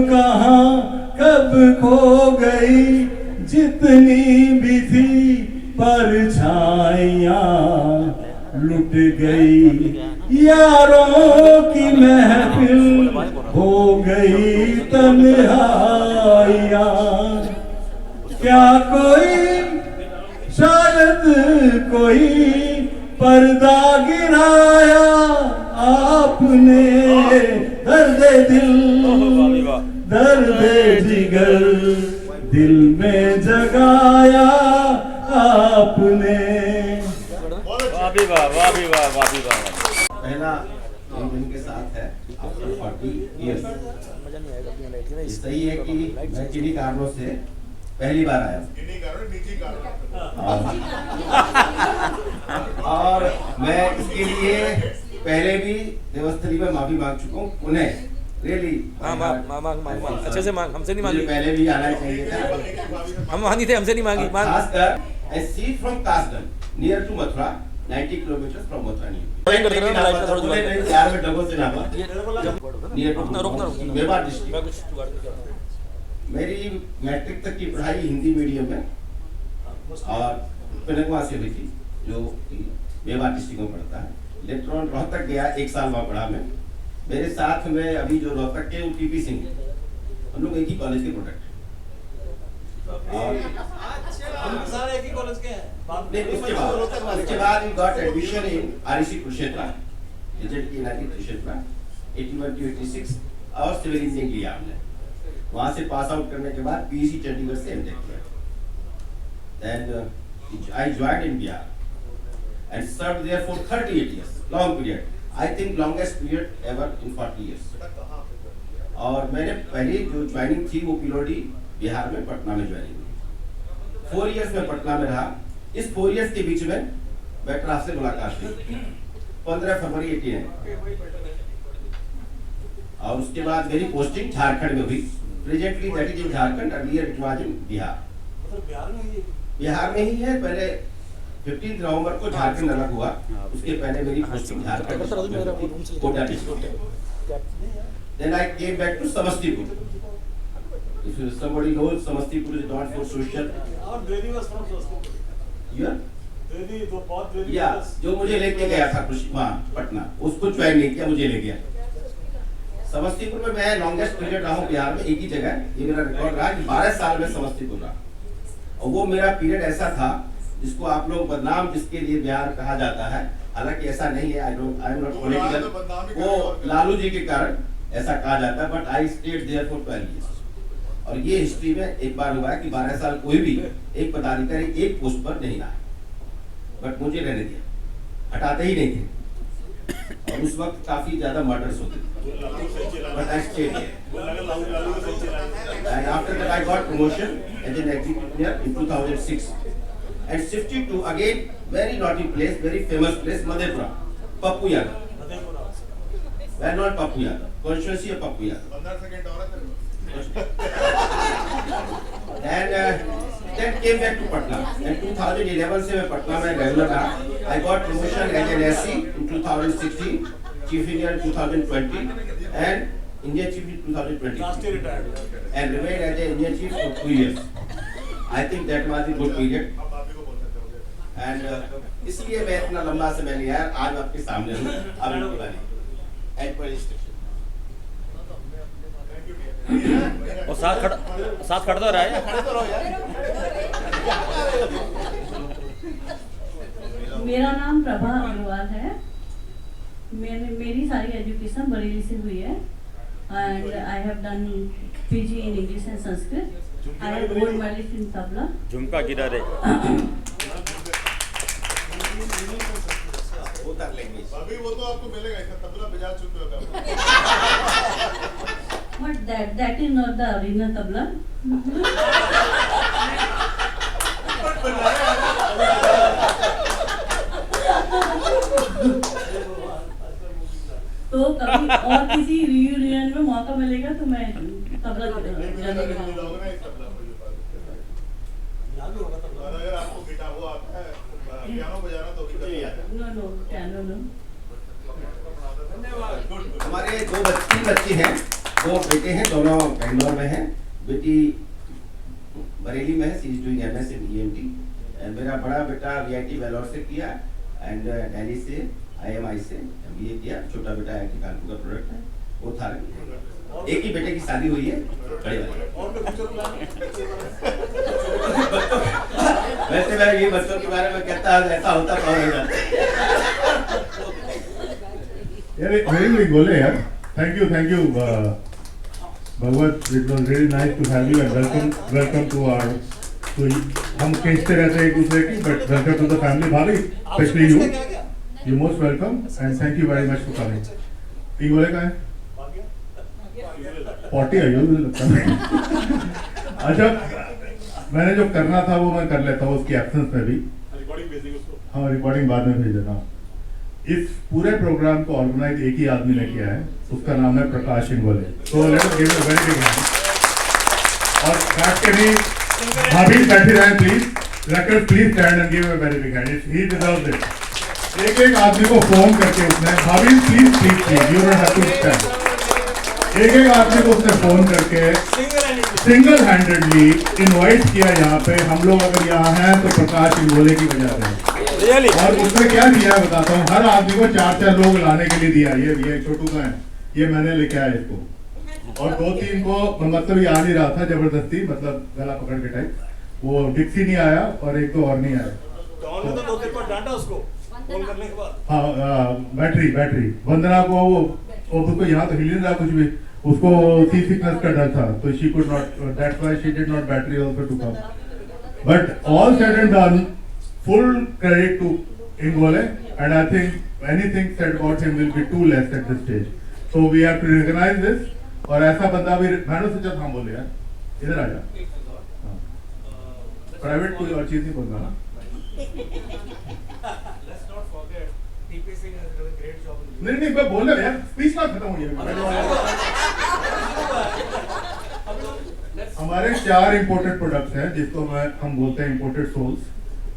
कहाँ कब खो गई जितनी भी थी परछाइयाँ लुट गई, यारों की महफिल हो गई तन्हाइयाँ। क्या कोई शायद कोई पर्दा गिराया आपने, दर्द दिल दर्द जिगर दिल में जगाया आपने। पहला इनके साथ है आफ्टर 40 इयर्स। सही है कि मैं किन्हीं कारणों से पहली बार आया और मैं इसके लिए पहले भी देवस्थली में माफी मांग चुका हूँ। उन्हें रियली अच्छे से मांग, हमसे नहीं मांगी। पहले भी आना चाहिए था, हम मांगी थे, हमसे नहीं मांगी। खासकर I see from Kasdan near to Mathura, 90 kilometers from Mathura. यार में डबल से नापा नियर टू मेवाड़ डिस्ट्रिक्ट। मेरी मैट्रिक तक की पढ़ाई हिंदी मीडियम में और पिनकवा से हुई थी, जो मेवाड़ डिस्ट्रिक्ट में पढ़ता है। लेटर ऑन रोहतक गया, 1 साल वहाँ पढ़ा मैं। मेरे साथ में अभी जो रोहतक के टीपी सिंह, हम लोग एक ही कॉलेज के प्रोडक्ट। सारे एक ही कॉलेज के हैं। उसके बाद we got admission in REC Kurukshetra, result की नाटी कुरुक्षेत्र 81 to 86 और सिविल इंजीनियरिंग लिया हमने। वहाँ से पास आउट करने के बाद PEC चंडीगढ़ से एमटेक किया। Then I joined in Bihar and served there for 38 years, long period. I think longest period ever in 40 years. और मैंने पहली जो ज्वाइनिंग थी वो पीलोडी बिहार में, पटना में ज्वाइनिंग हुई। 4 इयर्स में पटना में रहा। इस 4 इयर्स के बीच में बेटर आपसे मुलाकात हुई 15 फरवरी 89 और उसके बाद मेरी पोस्टिंग झारखंड में हुई। Presently that is in Jharkhand, earlier it was in Bihar. Bihar में ही है। पहले 15 नवंबर को झारखंड अलग हुआ, उसके पहले मेरी posting Jharkhand Kota district. Then I came back to Samastipur. If somebody knows, Samastipur is not for social. और Dwedi was from Samastipur. Yeah. Dwedi तो बहुत Dwedi. Yeah. जो मुझे लेके गया था वहाँ पटना, उसको ज्वाइन नहीं किया, मुझे ले गया। समस्तीपुर में मैं लॉन्गेस्ट पीरियड रहा हूँ बिहार में, एक ही जगह। ये मेरा रिकॉर्ड रहा कि 12 साल में समस्तीपुर रहा। और वो मेरा पीरियड ऐसा था जिसको आप लोग बदनाम जिसके लिए बिहार कहा जाता है, हालांकि ऐसा नहीं है। I am not political. वो लालू जी के कारण ऐसा कहा जाता है, but I stayed there for 12 years। और ये हिस्ट्री में एक बार हुआ है कि 12 साल कोई भी एक पदाधिकारी एक पोस्ट पर नहीं रहा, बट मुझे रहने दिया, हटाते ही नहीं थे। और उस वक्त काफी ज्यादा मर्डर्स होते थे, but I stayed and after that I got promotion as an executive in 2006 and shifted to again very naughty place, very famous place, Madhepura. Pappu Yadav, well not Pappu Yadav, constituency of Pappu Yadav. Then came back to Patna. In 2011 से मैं पटना में regular रहा। I got promotion as an SC in 2016, Chief Engineer in 2020, and Engineer Chief in 2020. Last year retired. And remained as an Engineer Chief for 2 years. I think that was a good period. And इसलिए मैं इतना लंबा समय लिया है। आज आपके सामने हूँ अब इनकी बारी at police station। और साथ खड़ा रहा है। मेरा नाम प्रभा अग्रवाल है। मेरी सारी एजुकेशन बरेली से हुई है and I have done PG in English and Sanskrit. I have gold medalist in tabla. झुमका गिरा रे। अभी वो तो आपको मिलेगा, तबला बजा चुके हो। But that is not the original tabla. तो कभी और किसी रियूनियन में मौका मिलेगा तो मैं तबला अगर आपको गिटार वो आता है, पियानो बजाना तो नो पियानो नो। हमारे 2 बच्ची हैं दो बेटे हैं, दोनों बेंगलोर में हैं। बेटी बरेली में है, she is doing MS in EMT. And मेरा बड़ा बेटा वीआईटी वेलोर से किया एंड दिल्ली से आईएमआई से एमबीए किया। छोटा बेटा आईआईटी कानपुर का प्रोडक्ट है, वो था। एक ही बेटे की शादी हुई है। वैसे मैं ये बच्चों के बारे में कहता ऐसा होता तो हो जाता। यार वेरी बोले यार, thank you Bhagwat, it was really nice to have you and welcome to our. तो हम खींचते रहते हैं एक दूसरे की, but welcome to the family. भाभी specially you most welcome and thank you very much for coming. ये बोले का है 40 है ये लगता है। अच्छा, मैंने जो करना था वो मैं कर लेता हूँ उसकी एब्सेंस में भी। हाँ, रिकॉर्डिंग बाद में भेज देना। इस पूरे प्रोग्राम को ऑर्गेनाइज एक ही आदमी ने किया है, उसका नाम है प्रकाश इंगोले। तो let us give a very big hand. और बैठ के नहीं, भाभी बैठे रहें please. Rankers please stand and give a very big hand, he deserves it. एक आदमी को फोन करके उसने, भाभी please please please, you don't have to stand. एक आदमी को उसने फोन करके सिंगल हैंडेडली इनवाइट किया यहाँ पे। हम लोग अगर यहाँ हैं तो प्रकाश इंगोले की वजह से। और उसने क्या किया बताता हूँ, हर आदमी को 4-4 लोग लाने के लिए दिया। ये छोटू का है, ये मैंने लेके आया इसको। और 2-3 को मतलब ये आ नहीं रहा था, जबरदस्ती मतलब गला पकड़ के टाइप। वो डिक्सी नहीं आया और एक तो और नहीं आया। तो डांटा उसको फोन करने के बाद। हाँ, बैटरी वंदना को वो उसको यहाँ तो हिल नहीं रहा कुछ भी, उसको सी सिकनेस का डर था, तो she could not, that's why she did not battery also to come. But all said and done, full credit to Ingole, and I think anything said about him will be too less at this stage. So we have to recognize this. और ऐसा बंदा भी मैंने सोचा था, बोले यार इधर आ जा, प्राइवेट कोई और चीज नहीं बोलना ना। नहीं मैं बोल रहा यार, स्पीच ना खत्म हुई है। हमारे 4 इंपोर्टेड प्रोडक्ट्स हैं जिसको हम बोलते हैं इंपोर्टेड सोल्स,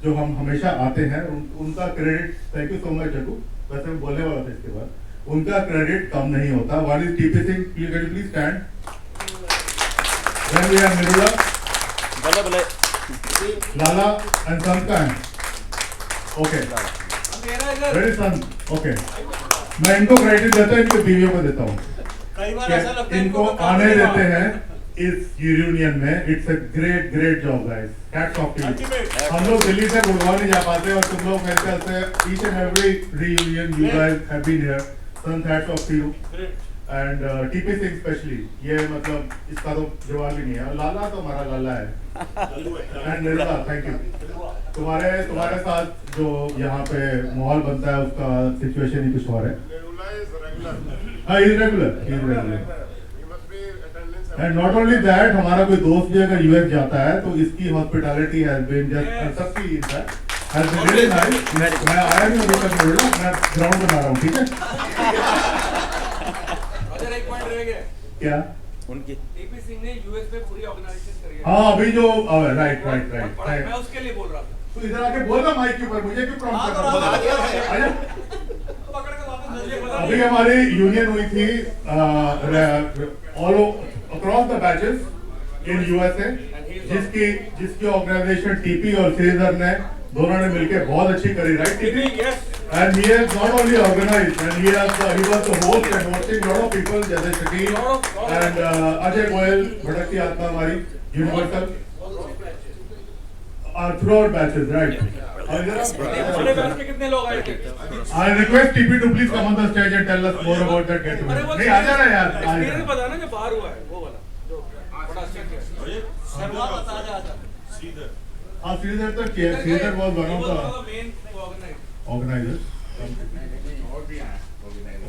जो हम हमेशा आते हैं। उनका credit, thank you so much जगू, वैसे मैं बोलने वाला था इसके बाद, उनका क्रेडिट कम नहीं होता। One is TP Singh, please stand. Then we have Nirula, Lala and son का है। ओके, वेरी सन। ओके, मैं इनको क्रेडिट देता हूँ, इनके बीवियों को देता हूँ। इनको आने देते हैं इस यूनियन में। It's a great job guys, hats off to you. हम लोग दिल्ली से गुड़गांव नहीं जा पाते और तुम लोग मेरे ख्याल से each and every reunion you guys have been here, so hats off to you and TP Singh specially. ये मतलब इसका तो जवाब ही नहीं है। लाला तो हमारा लाला है एंड निरुला, थैंक यू। तुम्हारे साथ जो यहाँ पे माहौल बनता है उसका सिचुएशन ही कुछ और है। हाँ, irregular. And not only that, हमारा कोई दोस्त भी अगर यूएस जाता है तो इसकी हॉस्पिटैलिटी हैज बीन जस्ट सबकी हैज बीन रियली नाइस। मैं आया नहीं अभी तक, मैं ग्राउंड बना रहा हूँ, ठीक है। एक पॉइंट रह गया क्या? उनकी टीपी सिंह ने यूएस में पूरी ऑर्गेनाइजेशन करी है। हाँ, अभी जो राइट। मैं उसके लिए बोल रहा था। तो इधर आके बोलना माइक के ऊपर, मुझे क्यों प्रॉम्प्ट कर रहा है? पकड़ के वापस भेजिए। अभी हमारी यूनियन हुई थी all across the batches in USA, जिसकी ऑर्गेनाइजेशन टीपी और सीजर ने दोनों ने मिलकर बहुत अच्छी करी, right TP? And he has not only organized, and he was the host and hosting lot of people जैसे शकील and अजय गोयल, भटकती आत्मा हमारी यूनिवर्सल throughout batches, right? बड़े बैच में कितने लोग आए थे? I request TP to please come on the stage and tell us more about that get together. नहीं आ जाना यार, एक्सपीरियंस बता ना जो बाहर हुआ है वो वाला जो बड़ा अच्छा किया। शुरुआत बता जा सीधे हाँ, श्रीधर तो Sridhar was one of the main organizer. organizers.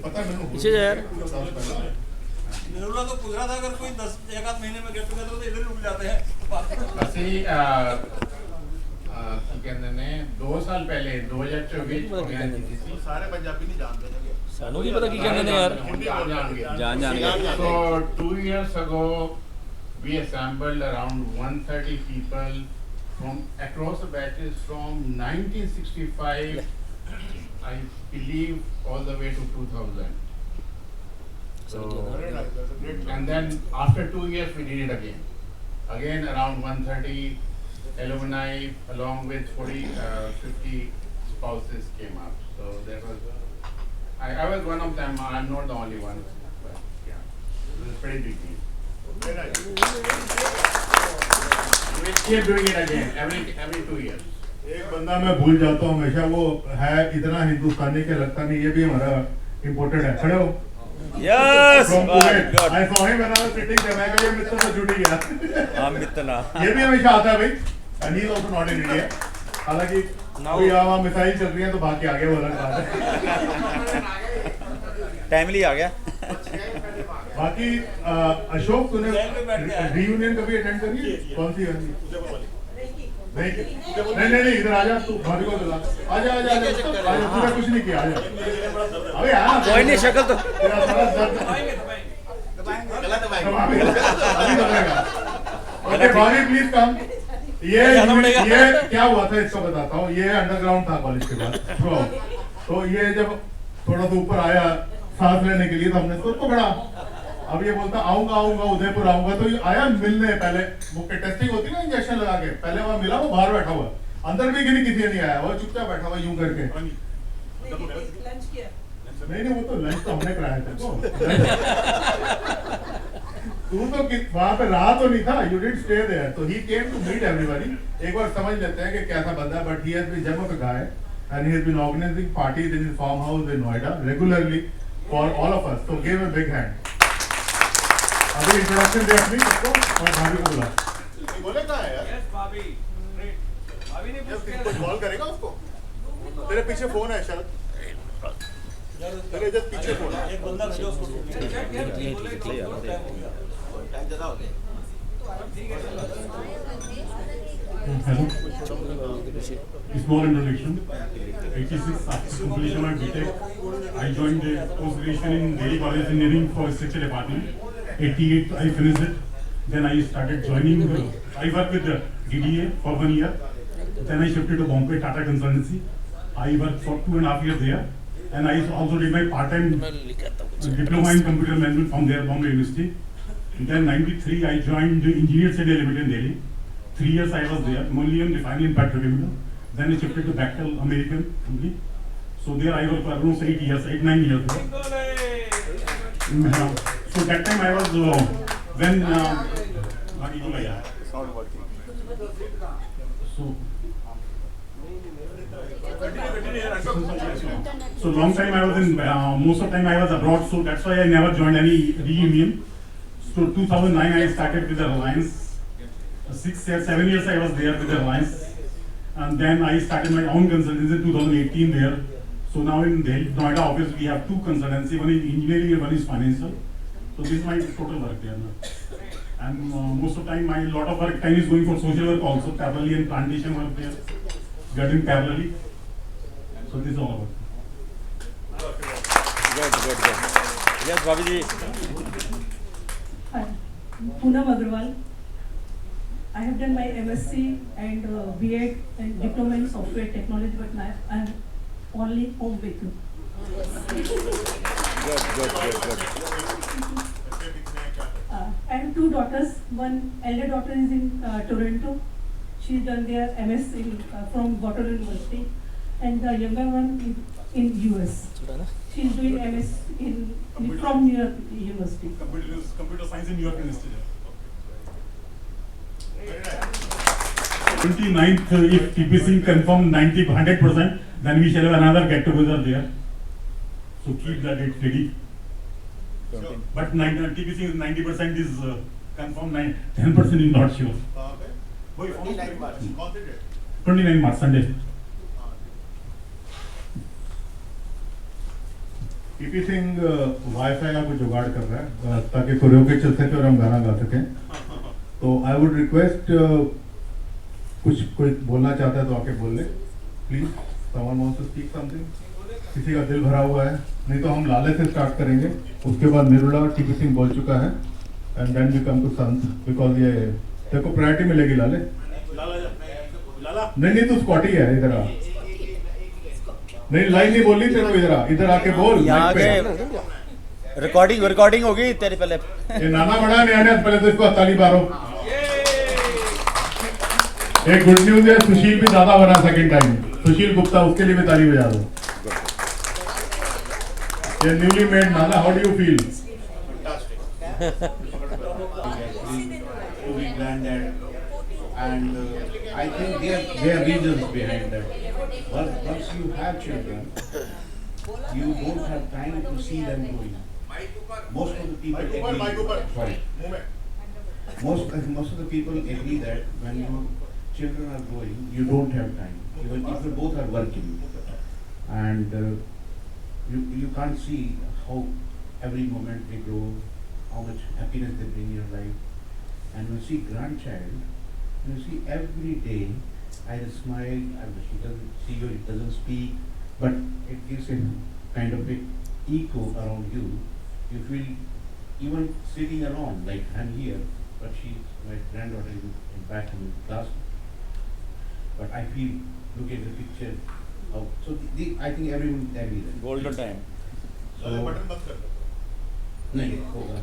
पता है मैंने पीछे जा यार। नेरुला तो पूछ रहा था अगर कोई 10-1 महीने में गेट टुगेदर तो इधर ही रुक जाते हैं। ਅਸੀਂ ਕੀ ਕਹਿੰਦੇ ਨੇ 2 ਸਾਲ ਪਹਿਲੇ 2024 ਚ ਪ੍ਰੋਗਰਾਮ ਕੀਤੀ ਸੀ। सारे पंजाबी नहीं जानते थे। ਸਾਨੂੰ ਕੀ ਪਤਾ ਕੀ ਕਹਿੰਦੇ ਨੇ ਯਾਰ। ਜਾਣਗੇ So 2 years ago we assembled around 130 people from across the batches from 1965 I believe all the way to 2000. So, and then after 2 years we did it again. Again around 130 alumni along with 50 spouses came up. So there was, I was one of them. I'm not the only one, but yeah, it was a pretty big deal. We'll keep doing it again every 2 years. एक बंदा मैं भूल जाता हूँ हमेशा, वो है इतना हिंदुस्तानी के लगता नहीं, ये भी हमारा इम्पोर्टेड है। खड़े हो। Yes, From very Kuwait. good. I saw him when I was sitting there. मैं कहा ये मित्र तो छूट ही गया। हाँ मितना। ये भी हमेशा आता है भाई। And he is also not in India. हालांकि अभी यहाँ मिसाइल चल रही है तो भाग के आ गया, वो अलग बात है। टाइमली आ गया। बाकी अशोक तूने रियूनियन कभी अटेंड करी है? कौन सी वाली? नहीं इधर आजा, तू भाभी को बुला। आजा तूने कुछ नहीं किया, आजा। अबे यार कोई नहीं, शक्ल तो तेरा सारा दर्द अभी दबेगा। ओके भाभी प्लीज कम। ये क्या हुआ था इसको बताता हूँ। ये अंडरग्राउंड था कॉलेज के बाद। तो ये जब थोड़ा सा ऊपर आया सांस लेने के लिए तो हमने इसको पकड़ा। अब ये बोलता आऊंगा उदयपुर आऊंगा, तो ये आया मिलने। पहले वो टेस्टिंग होती है ना इंजेक्शन लगा के, पहले वहां मिला, वो बाहर बैठा हुआ, अंदर भी किसी नहीं आया, वो चुपचाप बैठा हुआ यूं करके। नहीं वो तो लंच तो हमने कराया था। तू तो वहां पे रहा तो नहीं था, यू डिड स्टे देयर, तो he came to meet everybody. एक बार समझ लेते हैं कि कैसा बंदा है, but he has been gem of a guy and he has been organizing parties in his farm house in Noida regularly for all of us, तो गिव अ बिग हैंड। अभी इंट्रोडक्शन दे अपनी सबको और भाभी को बुला। बोले कहाँ है यार? यस भाभी। भाभी ने कुछ कॉल करेगा उसको? तेरे पीछे फोन है शरद। तेरे जस्ट पीछे फोन है। एक बंदा भेजो उसको। टाइम ज्यादा हो गया। Hello. Small introduction. 86 after completion of BTech, I joined the post-graduation in Delhi College of Engineering for Structure Department. 88 I finished it. Then I started joining. I worked with the DDA for 1 year. Then I shifted to Bombay Tata Consultancy. I worked for 2.5 years there, and I also did my part-time diploma in computer management from there, Bombay University. Then 93 I joined Engineers India Limited in Delhi. 3 years I was there, mainly in refining and petrochemical. Then I shifted to Bechtel American company. So there I worked for almost 8 9 years there. So that time I was when so long time I was in most of time I was abroad, so that's why I never joined any reunion. So 2009 I started with the Reliance. 7 years I was there with the Reliance, and then I started my own consultancy in 2018 there. So now in Delhi, Noida office we have 2 consultancy, one is engineering and one is financial. So this is my total work there. And most of the time my lot of work time is going for social work also, parallelly and plantation work there, getting parallelly. So this is all about. Good. Yes, भाभी जी। Hi, Poonam Agarwal. I have done my MSc and B.Ed and diploma in software technology, but now I am only homemaker. Good. I have 2 daughters. One elder daughter is in Toronto. She's done their MS from Waterloo University, and the younger one is in US. She's doing MS from New York University. Computer science in New York University. 29th, if TPC confirm 100%, then we shall have another get together there. So keep the date ready. But TPC is 90% is confirmed, 10% is not sure. 29 March. 29 March, Sunday. PP Singh wifi का कुछ जुगाड़ कर रहा है ताकि choreography चल सके और हम गाना गा सकें। तो आई वुड रिक्वेस्ट कोई बोलना चाहता है तो आके बोल ले please. Someone wants to speak something. किसी का दिल भरा हुआ है, नहीं तो हम लाले से स्टार्ट करेंगे, उसके बाद निरुला टीपी सिंह बोल चुका है, and then we come to Sant, because ये देखो प्रायोरिटी मिलेगी लाले। नहीं तू स्कॉटी है, इधर आ। नहीं लाइन नहीं बोलनी तेरे को, इधर आके बोल। रिकॉर्डिंग होगी तेरे पहले। ये नाना बड़ा नहीं आने पहले तो इसको ताली मारो। एक गुड न्यूज है, सुशील भी ज्यादा बना सेकंड टाइम। सुशील गुप्ता, उसके लिए भी ताली बजा दो। ये newly made Nana, how do you feel? To be granddad, and I think there are reasons behind that. Once you have children, you don't have time to see them growing. Most of the people agree. Sorry. Most of the people agree that when your children are growing, you don't have time. Even if you both are working, and you can't see how every moment they grow, how much happiness they bring in your life. And when you see grandchild, you see every day, either smile, either she doesn't see you, it doesn't speak, but it gives a kind of a echo around you. You feel even sitting alone, like I'm here, but my granddaughter is back in class. But I feel, look at the picture, so I think everyone agree that. Golden time. So, button बंद कर दो। नहीं होगा।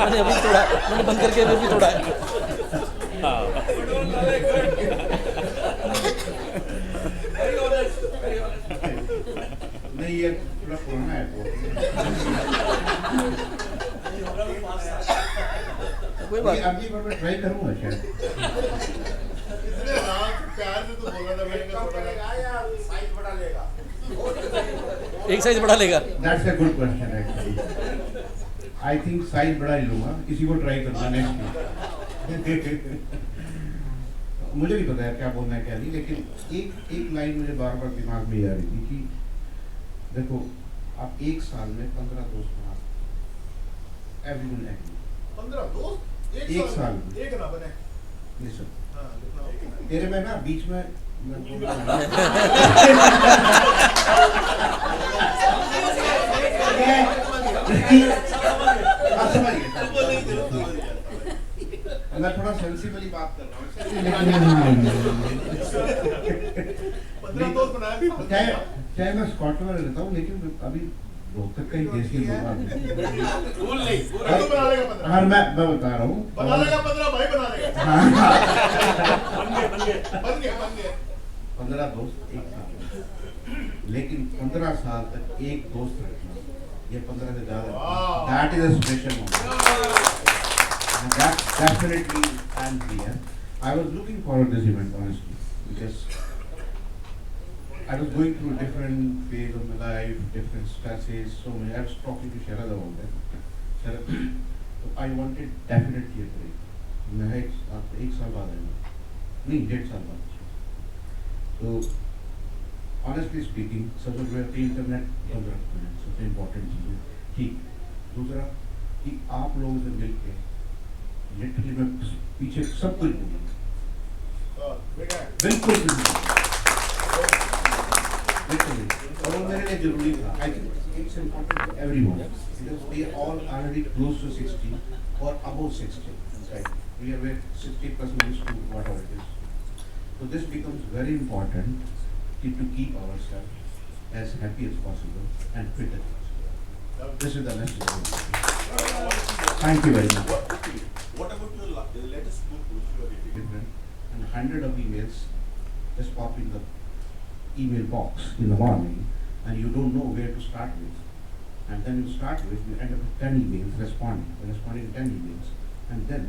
मैंने अभी तोड़ा, मैंने बंद करके अभी तोड़ा है। हाँ। नहीं ये थोड़ा पुराना है तो। कोई बात नहीं। अगली बार मैं ट्राई करूँगा शायद। इतने प्यार से तो बोल रहा था मैंने साइज बढ़ा लेगा। एक साइज बढ़ा लेगा। That's a good question actually. I think size बढ़ा ही लूँगा, इसी को ट्राई करूँगा नेक्स्ट में। मुझे भी पता है क्या बोलना है क्या नहीं, लेकिन एक लाइन मुझे बार बार दिमाग में आ रही थी कि देखो आप एक साल में 15 दोस्त बना, everyone agree। 15 दोस्त एक साल में एक ना बने। Listen, हाँ, जितना तेरे में ना बीच में मैं थोड़ा सेंसिबली बात कर रहा हूँ, 15 दोस्त बनाया भी चाहे मैं स्कॉटलैंड में रहता हूँ, लेकिन अभी रोहतक का ही देसी भूल नहीं तू बना लेगा 15। हाँ मैं बता रहा हूँ, बना लेगा 15 भाई बना लेगा। बन गए 15 दोस्त एक साथ में, लेकिन 15 साल तक एक दोस्त रखना, ये 15 से ज़्यादा, that is a special moment, and that definitely I'm here. I was looking forward to this event honestly, because I was going through a different phase of my life, different stresses, so many. I was talking to Sharad about that. Sharad, so I wanted definitely a break. मैं एक साल बाद आया, नहीं 1.5 साल बाद। So honestly speaking, सबसे पहले इंटरनेट बंद रखना है, सबसे इम्पोर्टेंट चीज़ है। ठीक, दूसरा कि आप लोगों से मिलके लिटरली मैं पीछे सब कुछ भूलूंगा, बिल्कुल literally, और वो मेरे लिए जरूरी था। I think it's important for everyone because we are all already close to 60 or above 60. Right? We are with 60 plus minutes to whatever it is. So this becomes very important to keep ourselves as happy as possible and fit as possible. This is the message. Thank you very much. What about your latest book which you are reading? Different and 100 of emails just pop in the email box in the morning, and you don't know where to start with. And then you start with, you end up with 10 emails responding 10 emails, and then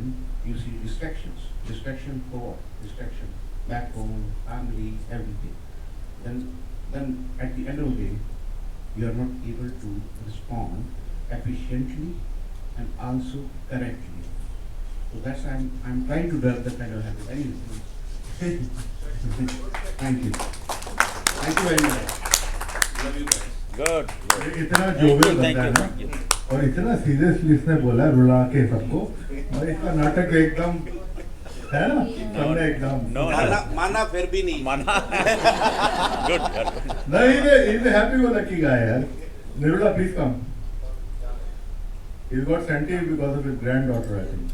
you see distractions. Distraction for what? Distraction back home, family, everything. Then at the end of the day, you are not able to respond efficiently and also correctly. So that's I'm trying to develop that kind of habit. Anyway, thank you. Thank you very much. Love you guys. Good. इतना jovial बंदा है ना, और इतना seriously इसने बोला रुला के सबको, और इसका नाटक एकदम है ना, सबने एकदम माना फिर भी नहीं माना। Good good. नहीं, he's a happy go lucky guy यार। Nirula, please come. He's got sensitive because of his granddaughter, I think.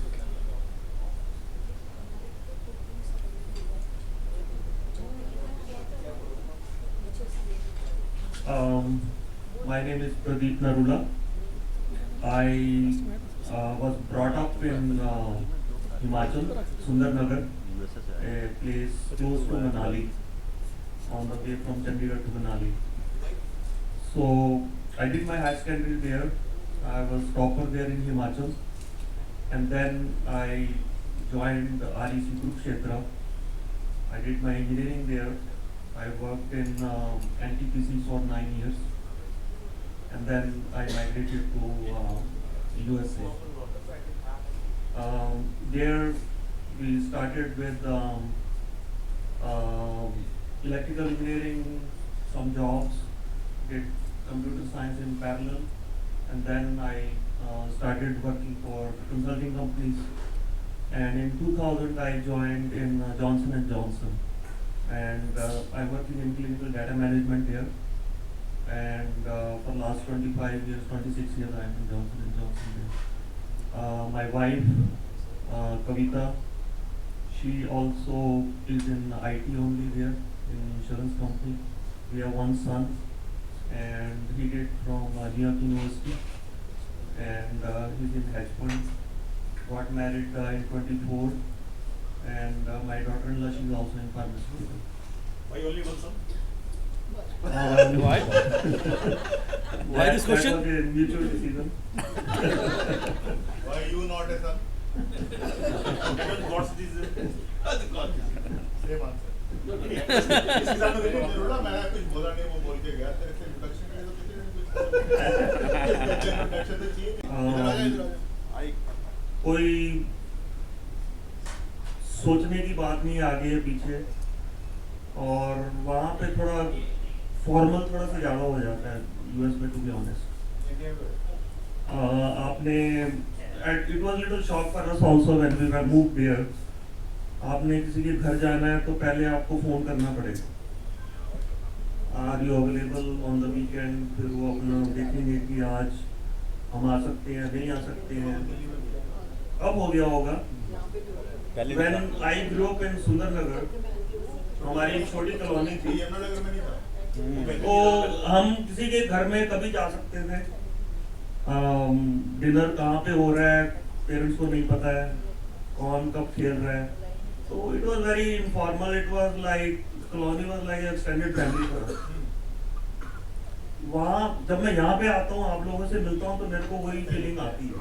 My name is Pradeep Narula. I was brought up in Himachal, Sundarnagar, a place close to Manali, on the way from Chandigarh to Manali. So I did my high secondary there. I was topper there in Himachal, and then I joined the REC Kurukshetra. I did my engineering there. I worked in NTPC for 9 years, and then I migrated to USA. There we started with electrical engineering, some jobs, did computer science in parallel, and then I started working for consulting companies. And in 2000 I joined in Johnson & Johnson, and I worked in clinical data management there. And for the last 25 years, 26 years I am in Johnson & Johnson there. My wife, Kavita, she also is in IT only there, in insurance company. We have one son, and he did from New York University, and he's in hedge fund. Got married in 24, and my daughter-in-law, she's also in pharmaceutical. Why only one son? Why? Why this question? That was a mutual decision. Why you not a son? God's decision. Same answer. इसके साथ में देखो जरूर ना मैंने कुछ बोला नहीं वो बोल के गया तेरे से इंट्रोडक्शन के लिए तो किसी ने कुछ इंट्रोडक्शन तो चाहिए इधर आ जा इधर आ जा आई कोई सोचने की बात नहीं आगे पीछे, और वहाँ पे थोड़ा फॉर्मल थोड़ा सा ज़्यादा हो जाता है यूएस में, टू बी ऑनेस्ट. आपने it was little shock for us also when we were moved there. आपने किसी के घर जाना है तो पहले आपको फ़ोन करना पड़ेगा, are you available on the weekend. फिर वो अपना देखेंगे कि आज हम आ सकते हैं, नहीं आ सकते हैं. अब हो गया होगा. When I grew up in Sundernagar, हमारी एक छोटी कॉलोनी थी, यमुनानगर में नहीं था. तो हम किसी के घर में कभी जा सकते थे. डिनर कहाँ पे हो रहा है पेरेंट्स को नहीं पता है, कौन कब खेल रहा है. तो it was very informal. It was like colony was like extended family for us. वहाँ जब मैं यहाँ पे आता हूँ, आप लोगों से मिलता हूँ, तो मेरे को वही फीलिंग आती है.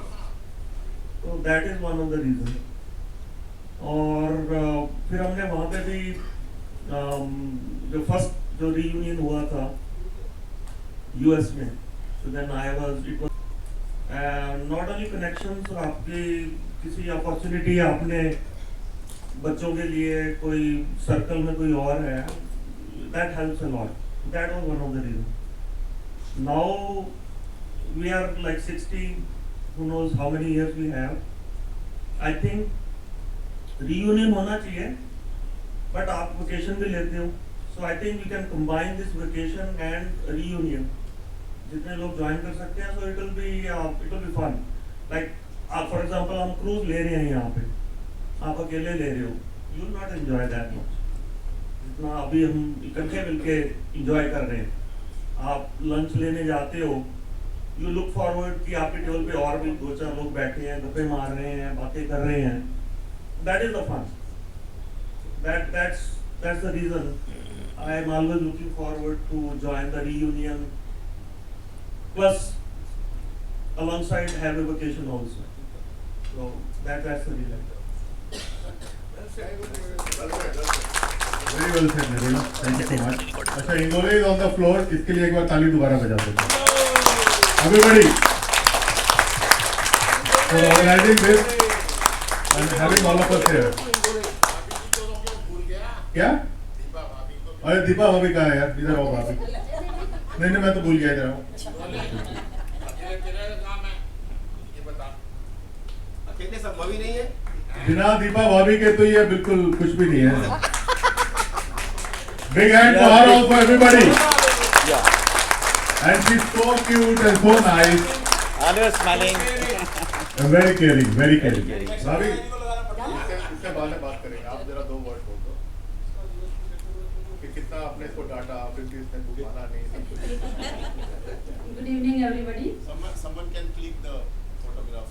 तो that is one of the reason. और फिर हमने वहाँ पे भी जो फर्स्ट जो रीयूनियन हुआ था यूएस में, so then I was, it was not only connections, आपकी किसी अपॉर्चुनिटी आपने बच्चों के लिए कोई सर्कल में कोई और है, that helps a lot. That was one of the reasons. Now we are like 60, who knows how many years we have. I think reunion होना चाहिए, but आप vacation भी लेते हो, so I think we can combine this vacation and reunion. जितने लोग join कर सकते हैं, so it will be fun. Like for example हम क्रूज ले रहे हैं यहाँ पे, आप अकेले ले रहे हो, you will not enjoy that much. जितना अभी हम इकट्ठे मिलके enjoy कर रहे हैं. आप लंच लेने जाते हो, you look forward कि आपके टेबल पे और भी 2-4 लोग बैठे हैं, गप्पे मार रहे हैं, बातें कर रहे हैं. That is the fun. That's the reason I am always looking forward to join the reunion. Plus, alongside have a vacation also. So that's the reason. Very well said, Nirula. Thank you so much. अच्छा, Indori is on the floor. इसके लिए एक बार ताली दोबारा बजा देते हैं. Everybody, for organizing this and having all of us here. क्या? अरे दीपा भाभी कहाँ है यार? इधर आओ भाभी. नहीं मैं तो भूल गया, इधर आओ. अकेले सब भाभी नहीं है. बिना दीपा भाभी के तो ये बिल्कुल कुछ भी नहीं है. Big hand for her also, everybody. And she's so cute and so nice. Always smiling. And very caring, very caring. भाभी, इससे बाद में बात करेंगे. आप जरा 2 वर्ड बोल दो कि कितना आपने इसको डांटा, फिर भी इसने बुक माना नहीं, सब कुछ Good evening, everybody. Someone can click the photograph.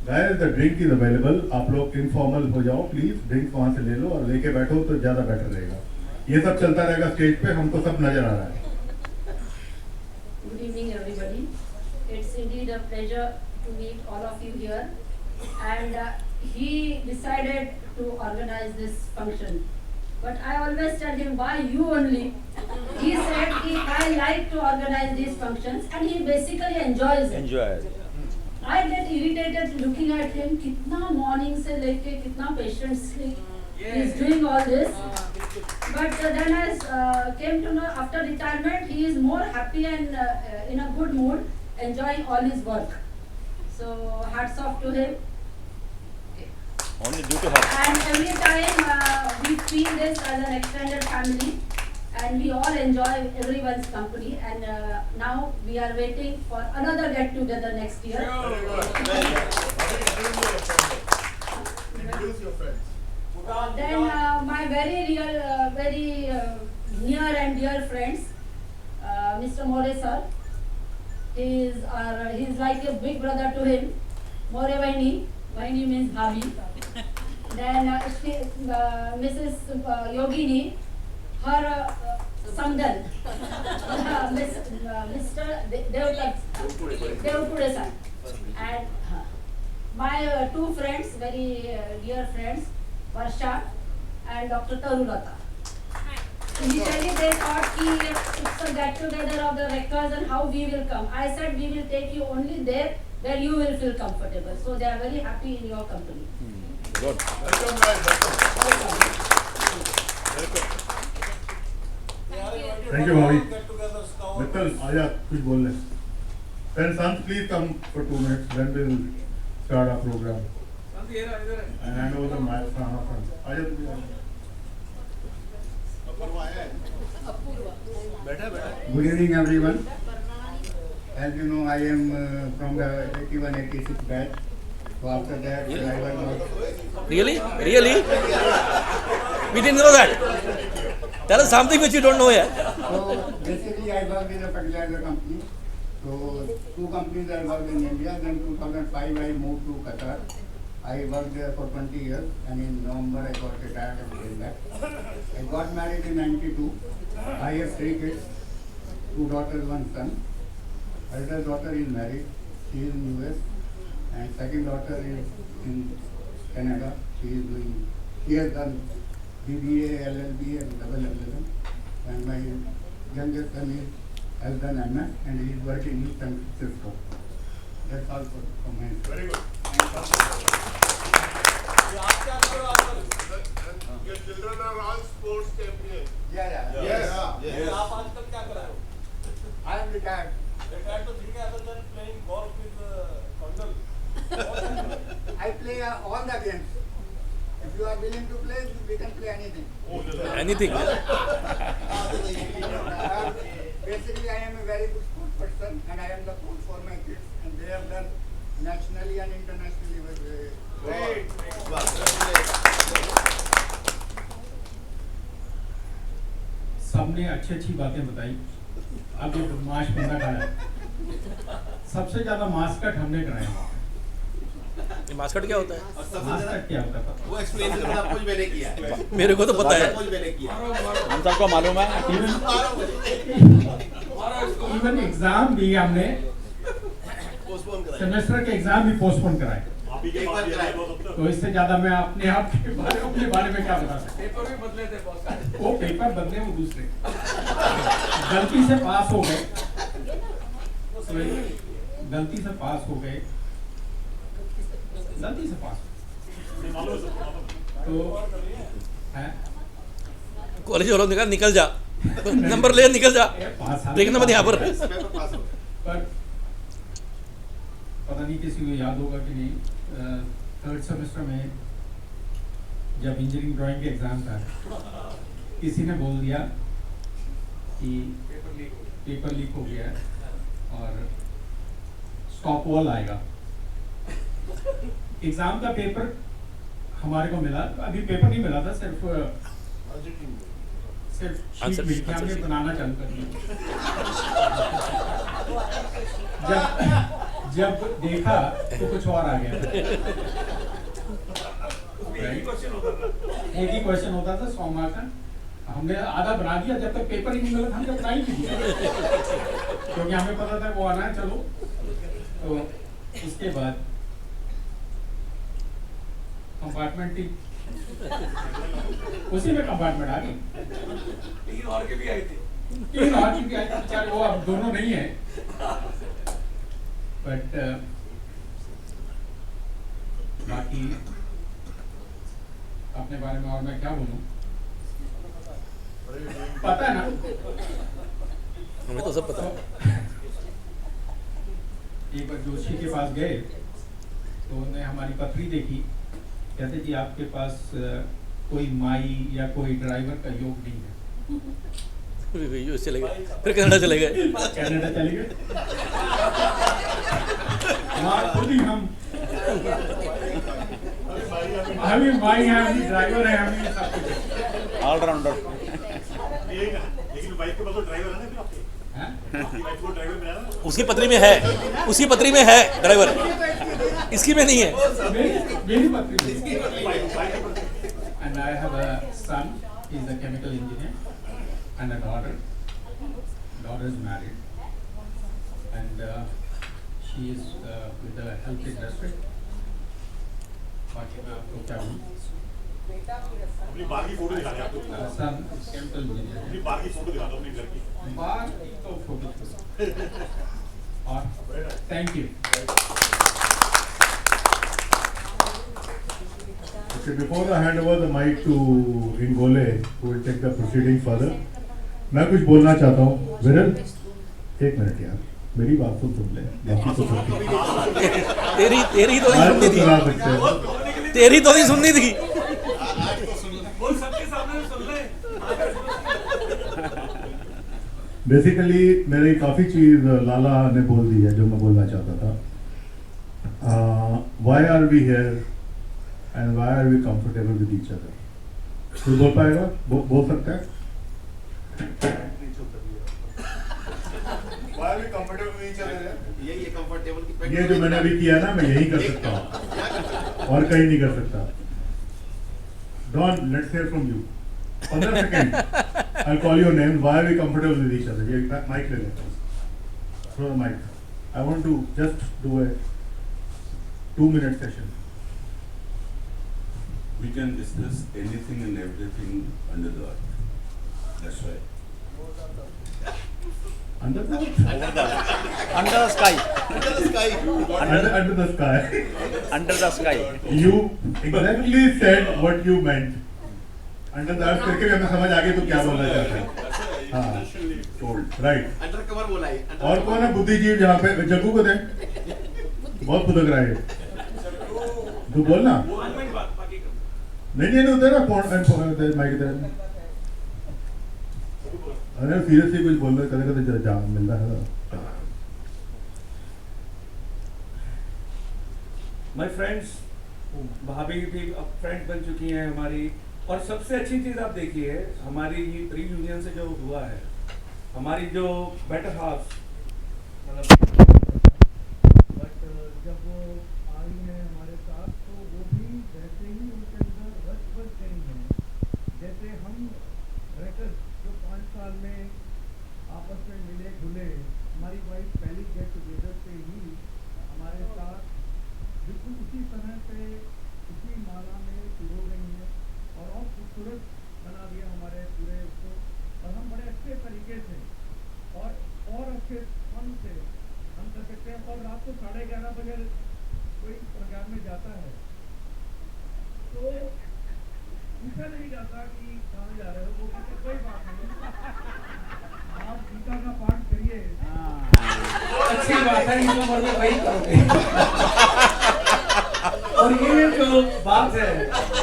Guys, the drink is available. आप लोग इनफॉर्मल हो जाओ प्लीज, ड्रिंक वहाँ से ले लो और लेके बैठो तो ज्यादा बेटर रहेगा. ये सब चलता रहेगा स्टेज पे, हमको सब नजर आ रहा है. Good evening, everybody. It's indeed a pleasure to meet all of you here. And he decided to organize this function. But I always tell him, why you only? He said, I like to organize these functions, and he basically enjoys it. Enjoy. I get irritated looking at him. कितना morning से लेके कितना patiently he's doing all this. But then I came to know after retirement he is more happy and in a good mood, enjoying all his work. So hats off to him. Only due to her. And every time we feel this as an extended family, and we all enjoy everyone's company. And now we are waiting for another get together next year. Introduce your friends. Then my very real, very near and dear friends, Mr. More sir. He's like a big brother to him. More Vahini. Vahini means bhabhi. Then Mrs. Yogini, her samdan, Mr. Devpure sir. And my two friends, very dear friends, Varsha and Dr. Tarulata. Initially they thought it's a get together of the rectors and how we will come. I said we will take you only there where you will feel comfortable. So they are very happy in your company. Good. Welcome, guys. Thank you, Bobby. Mittal, आजा कुछ बोलने. Then Sons, please come for 2 minutes. Then we'll start our program. And hand over the mic to Hannah Front. आजा तू भी. Good evening, everyone. As you know, I am from the 81-86 batch. So after that, I was Really? Really? We didn't know that. Tell us something which you don't know yet. so basically I worked in a fertilizer company. So 2 companies I worked in India. Then 2005 I moved to Qatar. I worked there for 20 years, and in November I got retired and came back. I got married in 92. I have 3 kids, 2 daughters, 1 son. Elder daughter is married, she is in US, and second daughter is in Canada. She has done BBA, LLB and double LLM. And my youngest son has done MS and he is working in San Francisco. That's all from my end. Very good. Your children are all sports champions. Yeah. Yes. आप आजकल क्या कर रहे हो? I am retired. Retired तो ठीक है, other than playing golf with Kondal. I play all the games. If you are willing to play, we can play anything. Anything. Basically, I am a very good sport person, and I am the coach for my kids, and they have done nationally and internationally with. Great. सबने अच्छी अच्छी बातें बताई. अब ये माश बंदा खाया. सबसे ज्यादा मास्कट हमने कराया. ये मास्कट क्या होता है? मास्कट क्या होता है? वो एक्सप्लेन करना कुछ मैंने किया है. मेरे को तो पता है. कुछ मैंने किया. हम सबको मालूम है. इवन एग्जाम भी हमने पोस्टपोन करा. सेमेस्टर के एग्जाम भी पोस्टपोन कराए. एक बार कराया. तो इससे ज्यादा मैं अपने आप के बारे में क्या बता सकता पेपर भी बदले थे बहुत सारे. हूँ. वो पेपर बदले वो दूसरे गलती से पास हो गए. गलती से पास हो गए. गलती से पास तो है. कॉलेज वालों निकल जा. नंबर ले निकल जा. देखना मत यहाँ पर. पर पता नहीं किसी को याद होगा कि नहीं, 3rd सेमेस्टर में जब इंजीनियरिंग ड्राइंग के एग्जाम था, किसी ने बोल दिया कि पेपर लीक हो गया है और स्टॉप वॉल आएगा. एग्जाम का पेपर हमारे को मिला. अभी पेपर नहीं मिला था, सिर्फ शीट Answer- मिलके हमने sheet. बनाना चालू कर दिया। जब देखा तो कुछ और आ गया। एक ही क्वेश्चन होता था 100 मार्क का, हमने आधा बना दिया, जब तक पेपर ही नहीं मिला था हमने बना ही नहीं दिया, क्योंकि हमें पता था वो आना है। चलो, तो उसके बाद कंपार्टमेंट थी, उसी में कंपार्टमेंट आ गई। 3 और के भी आई थी। 3 और की भी आई थी, चार वो अब दोनों नहीं है, बट बाकी अपने बारे में और मैं क्या बोलूं, पता है ना, हमें तो सब पता है। एक बार जोशी के पास गए तो उन्होंने हमारी पत्री देखी, कहते जी आपके पास कोई माई या कोई ड्राइवर का योग नहीं है। यूएस चले गए, फिर कनाडा चले गए। कनाडा चले गए, वहाँ खुद ही हम भी माई हैं, हम भी ड्राइवर हैं, हम भी सब कुछ है। ऑलराउंडर। लेकिन वाइफ के पास तो ड्राइवर है ना, फिर आपके हैं? आपकी वाइफ को ड्राइवर मिला ना। उसकी पत्री में है, उसकी पत्री में है ड्राइवर, इसकी में नहीं है। मेरी पत्री में। And I have a son, he is a chemical engineer, and a daughter. Daughter is married, and she is with the health industry. बाकी मैं आपको क्या बोलूं? अपनी बाहर की फोटो दिखा दे आपको। Son is chemical engineer. अपनी बाहर की फोटो दिखा दो अपनी घर की। बाहर की तो फोटो और thank you. Okay, before I hand over the mic to Ingole, who will take the proceeding further, मैं कुछ बोलना चाहता हूँ। विरल, एक मिनट यार, मेरी बात तो सुन ले, बाकी तो सुन ले। तेरी तो नहीं आज सुननी तो थी, सुना सकते हो। तेरी तो नहीं सुननी थी। बोल सबके सामने सुन ले। बेसिकली मेरी काफ़ी चीज़ लाला ने बोल दी है जो मैं बोलना चाहता था। Why are we here and why are we comfortable with each other? तू बोल पाएगा? बोल सकता है? Why are we comfortable with each other? यही है comfortable की ये जो मैंने अभी किया ना, मैं यही कर सकता हूँ और कहीं नहीं कर सकता। Don, let's hear from you. 15 second. I'll call your name. Why are we comfortable with each other? ये mic ले ले। Throw the mic. I want to just do a 2-minute session. We can discuss anything and everything under the earth. That's right. Under the Under the sky. Under the sky. under the sky. Under the sky. You exactly said what you meant. Under the earth करके भी हमें समझ आ गई तो क्या बोलना चाहता है। हाँ, told. Right. अंडर कवर बोला है। और कौन है बुद्धिजीव जहाँ पे? जग्गू को दे। बहुत फुदक रहा है। तू बोलना। नहीं उधर ना फोन माइक इधर। अरे सीरियसली कुछ बोल रहे, कदे जान मिलता है। माय फ्रेंड्स, भाभी भी अब फ्रेंड बन चुकी हैं हमारी, और सबसे अच्छी चीज़ आप देखिए हमारी रीयूनियन से जो हुआ है, हमारी जो बेटर हाफ मतलब बट जब वो आई है हमारे साथ तो वो भी वैसे ही उनके अंदर रस बस गई हैं जैसे हम रहकर जो 5 साल में आपस में मिले घुले। हमारी वाइफ पहली गेट टुगेदर से ही हमारे साथ बिल्कुल उसी तरह से उसी माला में पिरो गई है और खूबसूरत बना दिया हमारे पूरे उसको, और हम बड़े अच्छे तरीके से और अच्छे फन से हम कर सकते हैं। और रात को 11:30 बजे कोई प्रोग्राम में जाता है तो पूछा नहीं जाता कि कहाँ जा रहे हो, वो कहते कोई बात नहीं, आप गीता का पाठ करिए। अच्छी बात है, इनको मर में वही करोगे। और ये जो बात है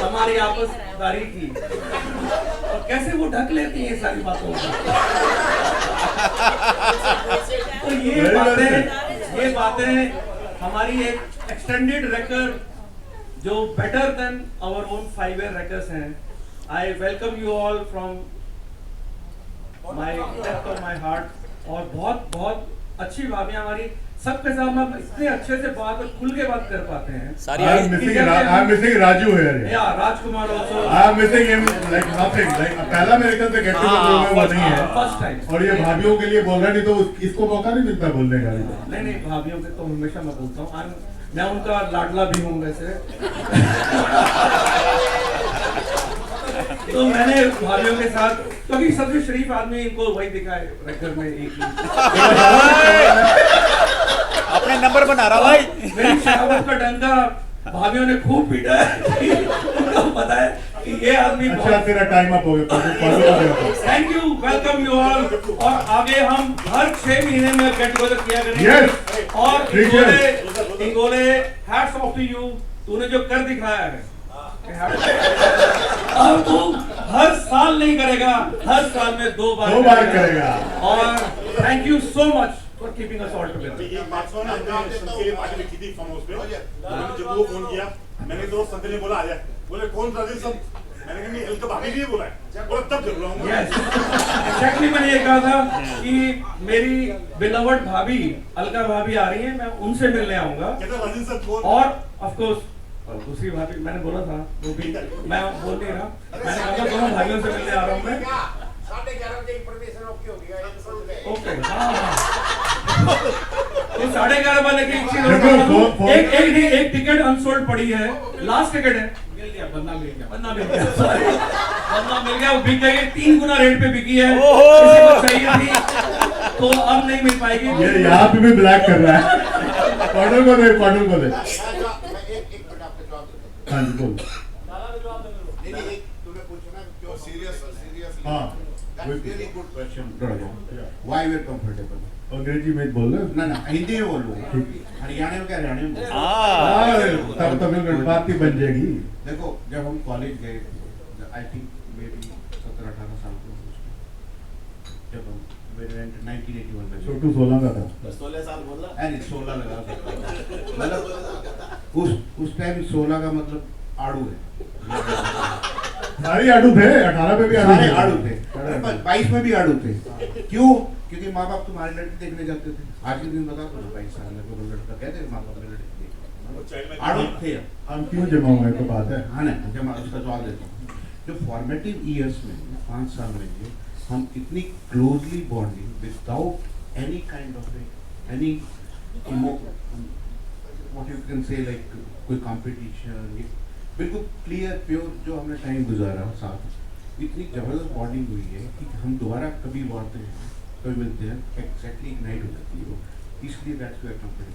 हमारी आपसदारी की, और कैसे वो ढक लेती है सारी बातों को। तो ये बातें हमारी एक एक्सटेंडेड रेकर्ड जो better than our own 5 year records हैं। I welcome you all from my depth of my heart, और बहुत बहुत अच्छी भाभी हमारी, सबके साथ हम इतने अच्छे से बात खुल के बात कर पाते हैं। I'm missing Raju here. Yeah, Rajkumar also. I'm missing him like nothing. Like पहला मेरे ख्याल से गेट टुगेदर में वो नहीं है। First time. और ये भाभीियों के लिए बोल रहा नहीं तो इसको मौका नहीं मिलता बोलने का। नहीं भाभीियों के तो हमेशा मैं बोलता हूँ, मैं उनका लाडला भी हूँ वैसे। तो मैंने भाभीियों के साथ, क्योंकि सबसे शरीफ आदमी इनको वही दिखा है रेकॉर्ड में एक ही। अपने नंबर बना रहा भाई। मेरी शराबत का डंका भाभीियों ने खूब पीटा है। उनको पता है कि ये आदमी। अच्छा तेरा टाइम अप हो गया। Thank you, welcome you all. और आगे हम हर 6 महीने में गेट टुगेदर किया करेंगे। और Ingole hats off to you, तूने जो कर दिखाया है अब तू हर साल नहीं करेगा, हर साल में 2 बार करेगा। और thank you so much for keeping us all together. एक बात सुनो, हमने सन के लिए पार्टी लिखी थी फार्म हाउस पे, जब वो फोन किया मैंने तो संत ने बोला आ जाए, बोले कौन राजेश संत, मैंने कहा नहीं अलका भाभी भी बोला है, बोला तब जरूर आऊंगा। एक्चुअली मैंने ये कहा था कि मेरी बिलवड भाभी अलका भाभी आ रही है, मैं उनसे मिलने आऊंगा। और ऑफ कोर्स दूसरी भाभी मैंने बोला था, वो भी मैं बोल नहीं रहा, मैंने कहा दोनों भाइयों से मिलने आ रहा हूँ मैं। 11:30 बजे इंफॉर्मेशन ओके हो गया। ओके, तो 11:30 वाले की एक टिकट अनसोल्ड पड़ी है, लास्ट टिकट है, बन्ना मिल गया, वो बिक गई, 3 गुना रेट पे बिकी है, किसी को चाहिए थी तो अब नहीं मिल पाएगी। ये यहाँ पे भी ब्लैक कर रहा है। कॉर्डर को दे। हाँ जी बोल। तूने पूछा ना क्यों सीरियस। हाँ very good question. Why we are comfortable. अंग्रेजी में बोल रहे ना हिंदी में बोल लो। हरियाणा में क्या हरियाणा में तब तमिल गणपति बन जाएगी। देखो जब हम कॉलेज गए, आई थिंक मे बी 17-18 साल के, जब हम 1981 में, छोटू 16 का था। 16 साल बोल रहा, अरे 16 लगा मतलब उस टाइम 16 का मतलब आड़ू है। सारे आड़ू थे, 18 पे भी सारे आड़ू थे, 22 में भी आड़ू थे। क्यों? क्योंकि माँ बाप तुम्हारी लड़की देखने जाते थे। आज के दिन बता दो 22 साल में कोई लड़का कहते माँ बाप ने लड़की देखी, आड़ू थे। हम क्यों जमा हुए तो बात है। हाँ ना, जमा उसका जवाब देता हूँ। जो फॉर्मेटिव ईयर्स में 5 साल में हम इतनी closely bonding without any kind of any what you can say like कोई कंपटीशन, बिल्कुल क्लियर प्योर जो हमने टाइम गुजारा साथ, इतनी जबरदस्त बॉन्डिंग हुई है कि हम दोबारा कभी बातें हैं कभी मिलते हैं एक्जैक्टली इग्नाइट हो जाती है वो, इसलिए दैट्स वेयर कंपनी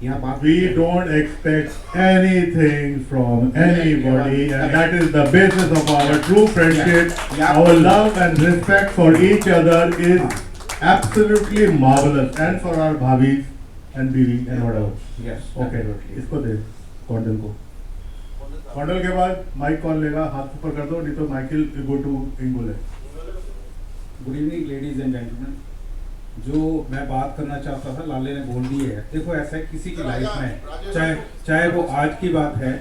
यहाँ बात। We don't expect anything from anybody, and that is the basis of our true friendship. Our love and respect for each other is absolutely marvelous, and for our bhabis and bibi and whatever. Yes. Okay. इसको दे chordal को। Chordal के बाद mic कौन लेगा? हाथ ऊपर कर दो, नहीं तो Michael go to Ingole. Good evening ladies and gentleman. जो मैं बात करना चाहता था लाले ने बोल दी है। देखो ऐसा है किसी की लाइफ में, चाहे वो आज की बात है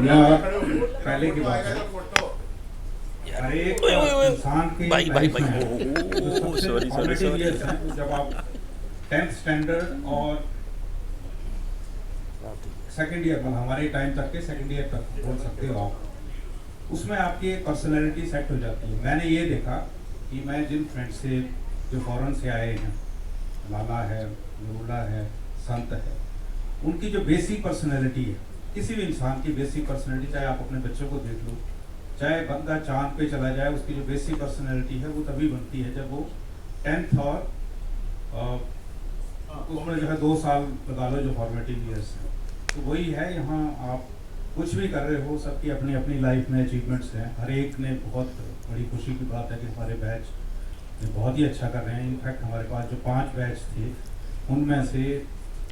या पहले की बात है, हर एक इंसान की लाइफ में फॉर्मेटिव ईयर्स हैं, जब आप 10th स्टैंडर्ड और सेकेंड ईयर, मतलब हमारे टाइम तक के सेकेंड ईयर तक बोल सकते हो आप, उसमें आपकी एक पर्सनैलिटी सेट हो जाती है। मैंने ये देखा कि मैं जिन फ्रेंड से जो फॉरेन से आए हैं, लाला है, नूरुल्लाह है, संत है, उनकी जो बेसिक पर्सनैलिटी है, किसी भी इंसान की बेसिक पर्सनैलिटी, चाहे आप अपने बच्चों को देख लो, चाहे बंदा चांद पे चला जाए, उसकी जो बेसिक पर्सनैलिटी है वो तभी बनती है जब वो 10th और उसमें जो है 2 साल लगा लो जो फॉर्मेटिव ईयर्स है। तो वही है, यहाँ आप कुछ भी कर रहे हो, सबकी अपनी अपनी लाइफ में अचीवमेंट्स हैं। हर एक ने बहुत बड़ी खुशी की बात है कि हमारे बैच बहुत ही अच्छा कर रहे हैं। इनफैक्ट हमारे पास जो 5 बैच थे उनमें से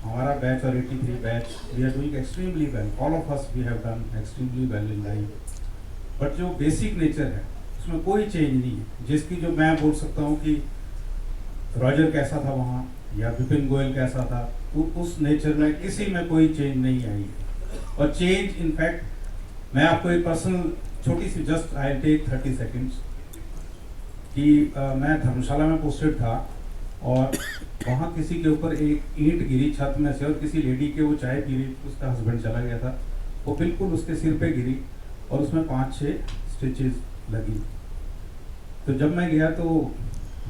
हमारा बैच और 83 batch, we are doing extremely well, all of us we have done extremely well in life. But जो बेसिक नेचर है उसमें कोई चेंज नहीं है, जिसकी जो मैं बोल सकता हूँ कि रॉजर कैसा था वहाँ या विपिन गोयल कैसा था, उस नेचर में किसी में कोई चेंज नहीं आई है। और चेंज इनफैक्ट मैं आपको एक पर्सनल छोटी सी जस्ट आई टेक 30 सेकेंड्स कि मैं धर्मशाला में पोस्टेड था और वहाँ किसी के ऊपर एक ईंट गिरी छत में से और किसी लेडी के वो चाय पी रही, उसका हस्बैंड चला गया था, वो बिल्कुल उसके सिर पे गिरी और उसमें 5-6 स्टिचेस लगी। तो जब मैं गया तो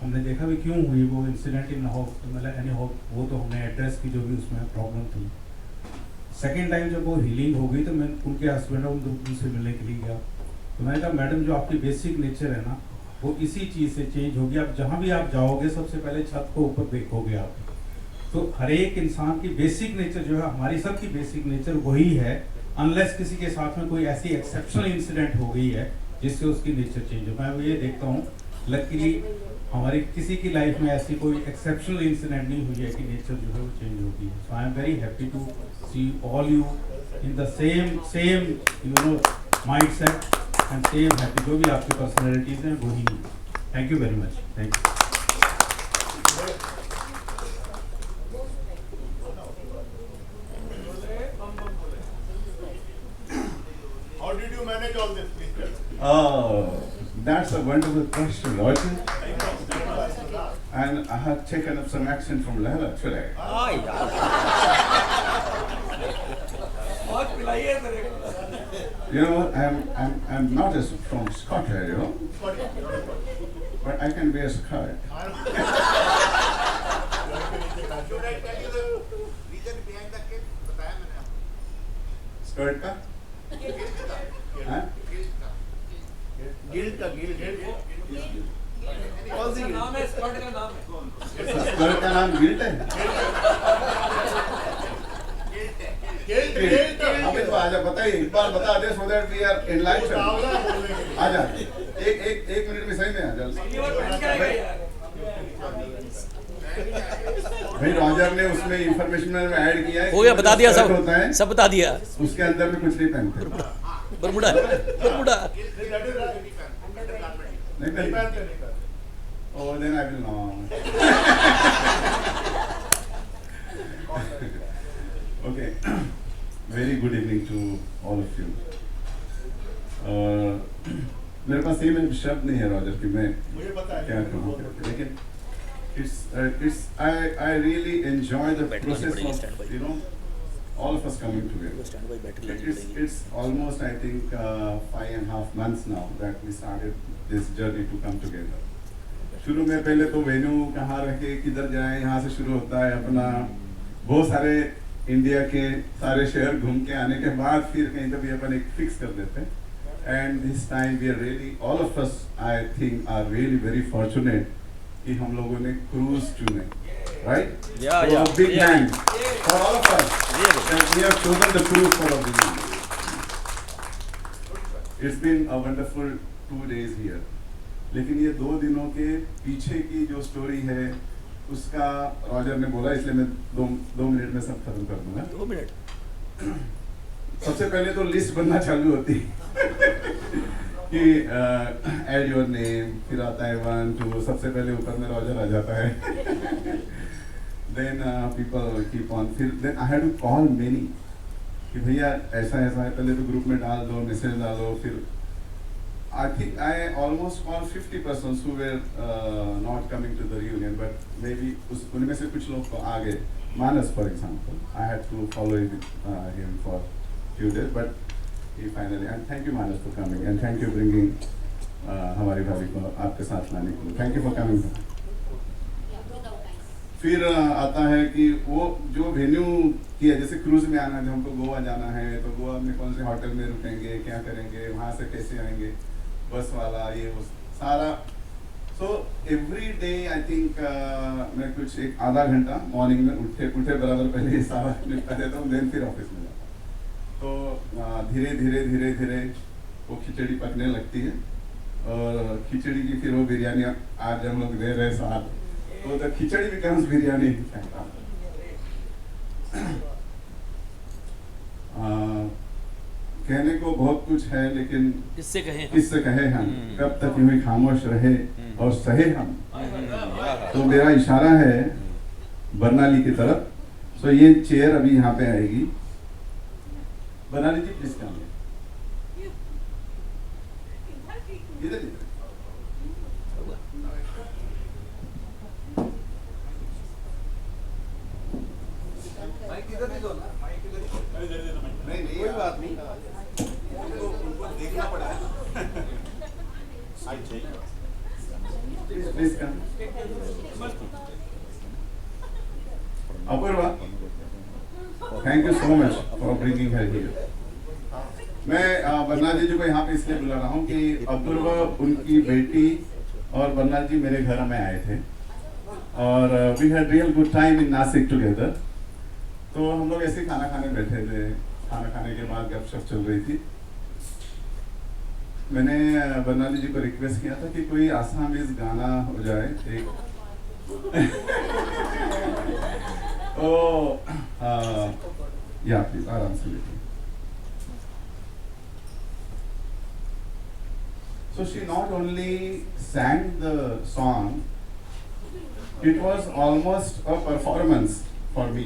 हमने देखा भी क्यों हुई वो इंसिडेंट इन होप, मतलब एनी होप, वो तो हमने एड्रेस की जो भी उसमें प्रॉब्लम थी। सेकेंड टाइम जब वो हीलिंग हो गई तो मैं उनके हस्बैंड और उनसे मिलने के लिए गया। तो मैंने कहा मैडम जो आपकी बेसिक नेचर है ना वो इसी चीज़ से चेंज होगी, आप जहाँ भी आप जाओगे सबसे पहले छत को ऊपर देखोगे आप। तो हर एक इंसान की बेसिक नेचर जो है, हमारी सबकी बेसिक नेचर वही है, अनलेस किसी के साथ में कोई ऐसी एक्सेप्शनल इंसिडेंट हो गई है जिससे उसकी नेचर चेंज हो। मैं ये देखता हूँ लकीली हमारी किसी की लाइफ में ऐसी कोई एक्सेप्शनल इंसिडेंट नहीं हुई है कि नेचर जो है वो चेंज होती है। So I am very happy to see all you in the same you know mind set and same happy, जो भी आपकी पर्सनैलिटीज हैं वही। Thank you very much. Thank you. How did you manage all this, please? Oh, that's a wonderful question, Roger. And I have taken up some action from Leila today. You know, I'm not as from Scotland, you know, but I can wear skirt. Skirt का? हाँ? Guild का कौन सी नाम है, Scott का नाम है। skirt का नाम गिल्ट है? हमें तो आजा बताइए, एक बार बता दे so that we are enlightened. आजा, एक मिनट में सही में आजा। भाई रॉजर ने उसमें इंफॉर्मेशन में ऐड किया है। हो गया, बता दिया सब, होता है सब बता दिया। उसके अंदर में कुछ नहीं पहनते। बरमुडा नहीं पहनते। Oh, then I will not. Okay. Very good evening to all of you. मेरे पास ये में शब्द नहीं है रॉजर कि मैं क्या कहूँ, लेकिन I really enjoy the process of, you know, all of us coming together. It's almost, I think, 5.5 months now that we started this journey to come together. शुरू में पहले तो वेन्यू कहाँ रखे, किधर जाए, यहाँ से शुरू होता है अपना, बहुत सारे इंडिया के सारे शहर घूम के आने के बाद फिर कहीं पे भी अपन एक फिक्स कर देते हैं। And this time we are really, all of us I think are really very fortunate कि हम लोगों ने क्रूज चुने, right? Yeah, so yeah. A big Yeah. hand for all of us. Really? That we have chosen the cruise for our vision. It's been a wonderful 2 days here. लेकिन ये 2 दिनों के पीछे की जो स्टोरी है उसका रॉजर ने बोला, इसलिए मैं 2 मिनट में सब खत्म कर दूंगा। 2 मिनट। सबसे पहले तो लिस्ट बनना चालू होती कि ऐड योर नेम, फिर आता है 1 2, सबसे पहले ऊपर में रॉजर आ जाता है। देन पीपल कीप ऑन, फिर then I had to call many कि भैया ऐसा ऐसा है, पहले तो ग्रुप में डाल दो, मैसेज डालो। फिर I think I almost called 50 persons who were not coming to the reunion, but maybe उनमें से कुछ लोग तो आ गए। Manas, for example, I had to follow him for few days, but he finally, and thank you Manas for coming, and thank you bringing हमारी भाभी को आपके साथ लाने के लिए। Thank you for coming. फिर आता है कि वो जो वेन्यू किया, जैसे क्रूज में आना है, जब हमको गोवा जाना है तो गोवा में कौन से होटल में रुकेंगे, क्या करेंगे, वहाँ से कैसे आएंगे, बस वाला ये वो सारा। So every day I think मैं कुछ एक आधा घंटा मॉर्निंग में उठे बराबर पहले ये सारा निपटा देता हूँ, देन फिर ऑफिस में जाता हूँ। तो धीरे धीरे वो खिचड़ी पकने लगती है, और खिचड़ी की फिर वो बिरयानी आज हम लोग दे रहे साथ, तो द खिचड़ी बिकम्स बिरयानी। कहने को बहुत कुछ है, लेकिन किससे कहे हम, कब तक यूं ही खामोश रहे और सहे हम। तो मेरा इशारा है बरनाली की तरफ। सो ये चेयर अभी यहाँ पे आएगी। बरनाली जी प्लीज कम इधर इधर ही दो ना, माइक इधर ही दो। नहीं नहीं कोई बात नहीं, उनको देखना पड़ेगा। Please come. Apoorva, thank you so much for bringing her here. मैं बन्ना जी को यहाँ पे इसलिए बुला रहा हूँ कि अपूर्वा उनकी बेटी और बन्ना जी मेरे घर में आए थे और we had real good time in Nashik together. तो हम लोग ऐसे खाना खाने बैठे थे, खाना खाने के बाद गपशप चल रही थी। मैंने बन्नाली जी को रिक्वेस्ट किया था कि कोई आसामीज गाना हो जाए एक। या प्लीज आराम से बैठिए। So she not only sang the song, it was almost a performance for me,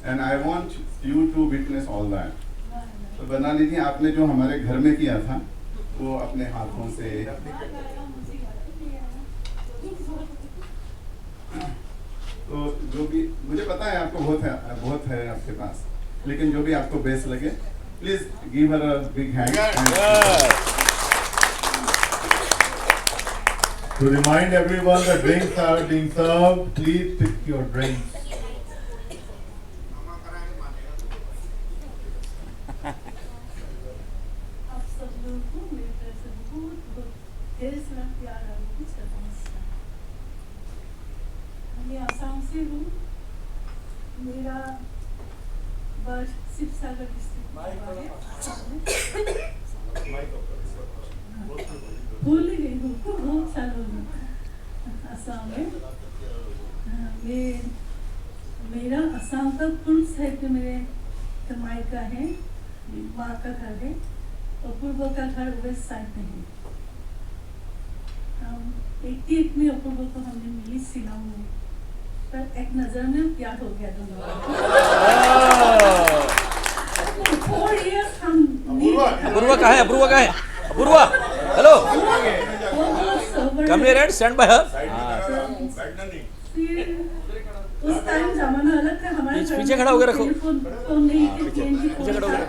and I want you to witness all that. तो बन्नाली जी, आपने जो हमारे घर में किया था वो अपने हाथों से, तो जो भी मुझे पता है आपको बहुत है आपके पास, लेकिन जो भी आपको बेस्ट लगे, please give her a big hand. To remind everyone, the drinks are being served. Please pick your drinks. आप सब लोगों को मेरी तरफ से बहुत ढेर सारा प्यार और कुछ नमस्कार। मैं आसाम से हूँ। मेरा बर्थ शिवसागर डिस्ट्रिक्ट में है। भूल गई हूँ, बहुत साल हो गए असम में। मेरा असम का पूर्व साइड में मेरे कमाई का है, माँ का घर है, और पूर्व का घर वेस्ट साइड में है। 88 में अपूर्व को हमने मिली शिलांग में, पर एक नजर में प्यार हो गया दोनों। 4 years हम अपूर्वा कहाँ है? अपूर्वा कहाँ है? Apoorva, hello, come here and stand by her. उस टाइम जमाना अलग था, हमारे पीछे खड़ा होकर रखो, फोन नहीं थे, पीछे खड़ा होकर,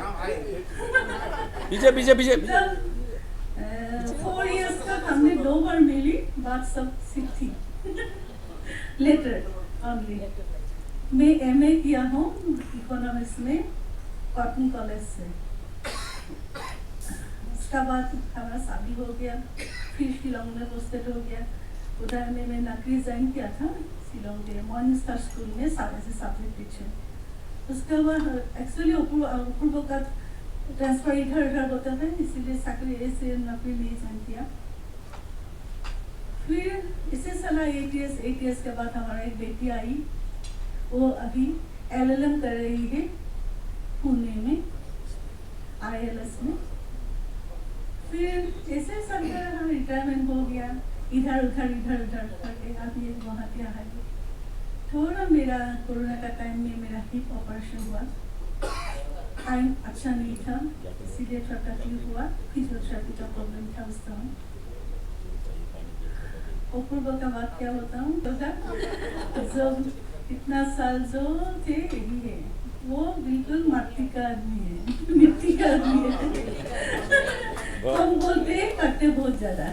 पीछे 4 years तक हमने 2 बार मिली, बात सब सीखी। Letter only. मैं MA किया हूँ इकोनॉमिक्स में कॉटन कॉलेज से। उसका बाद हमारा शादी हो गया, फिर शिलोंग में पोस्टेड हो गया। उधर में मैं नौकरी ज्वाइन किया था शिलोंग के मॉर्निंग स्टार स्कूल में सब्जेक्ट टीचर। उसके बाद एक्चुअली अपूर्व का ट्रांसफर इधर होता था, इसीलिए साकरी से नौकरी नहीं ज्वाइन किया। फिर इसी साल 8 years के बाद हमारा एक बेटी आई, वो अभी LLM कर रही है पुणे में ILS में। फिर ऐसे सब रिटायरमेंट हो गया, इधर उधर करके अभी वहाँ पे आ गए। थोड़ा मेरा कोरोना का टाइम में मेरा हिप ऑपरेशन हुआ, टाइम अच्छा नहीं था, इसीलिए थोड़ा तकलीफ हुआ, फिजियोथेरेपी का प्रॉब्लम था उस टाइम। अपूर्व का बात क्या बताऊँ, जब इतना साल जो थे यही है, वो बिल्कुल माटी का आदमी है, मिट्टी का आदमी है। हम बोलते हैं करते बहुत ज्यादा।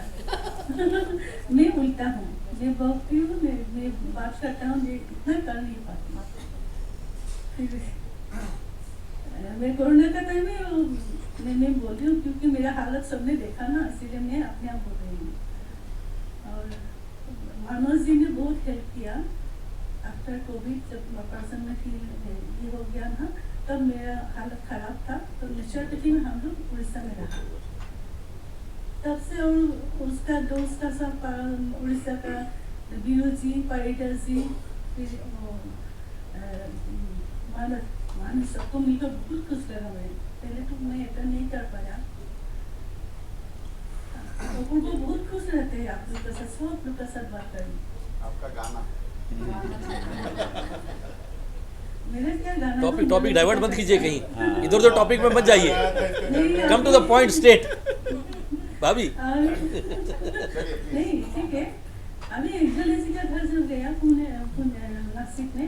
मैं उल्टा हूँ, मैं बोलती हूँ, मैं बात करता हूँ, मैं इतना कर नहीं पाती। फिर मैं कोरोना का टाइम में मैं बोल रही हूँ, क्योंकि मेरा हालत सबने देखा ना, इसीलिए मैं अपने आप बोल रही हूँ। और मनोज जी ने बहुत हेल्प किया। आफ्टर कोविड जब ऑपरेशन में ये हो गया ना, तब मेरा हालत खराब था, तो नेचुरोपैथी में हम लोग उड़ीसा में रहा। तब से और उसका दोस्त का सब उड़ीसा का बीरू जी, परिटर जी, फिर मानस सबको मिलकर बहुत खुश लगा। मैं पहले तो मैं इतना नहीं कर पाया। उनको बहुत खुश रहते हैं आप लोग के साथ, सब लोग के साथ बात करनी। आपका गाना मेरा क्या गाना? टॉपिक डाइवर्ट मत कीजिए कहीं, इधर उधर टॉपिक में मत जाइए, come to the point straight. भाभी नहीं ठीक है। अभी एक जलेसी का घर जो गया पुणे नासिक में,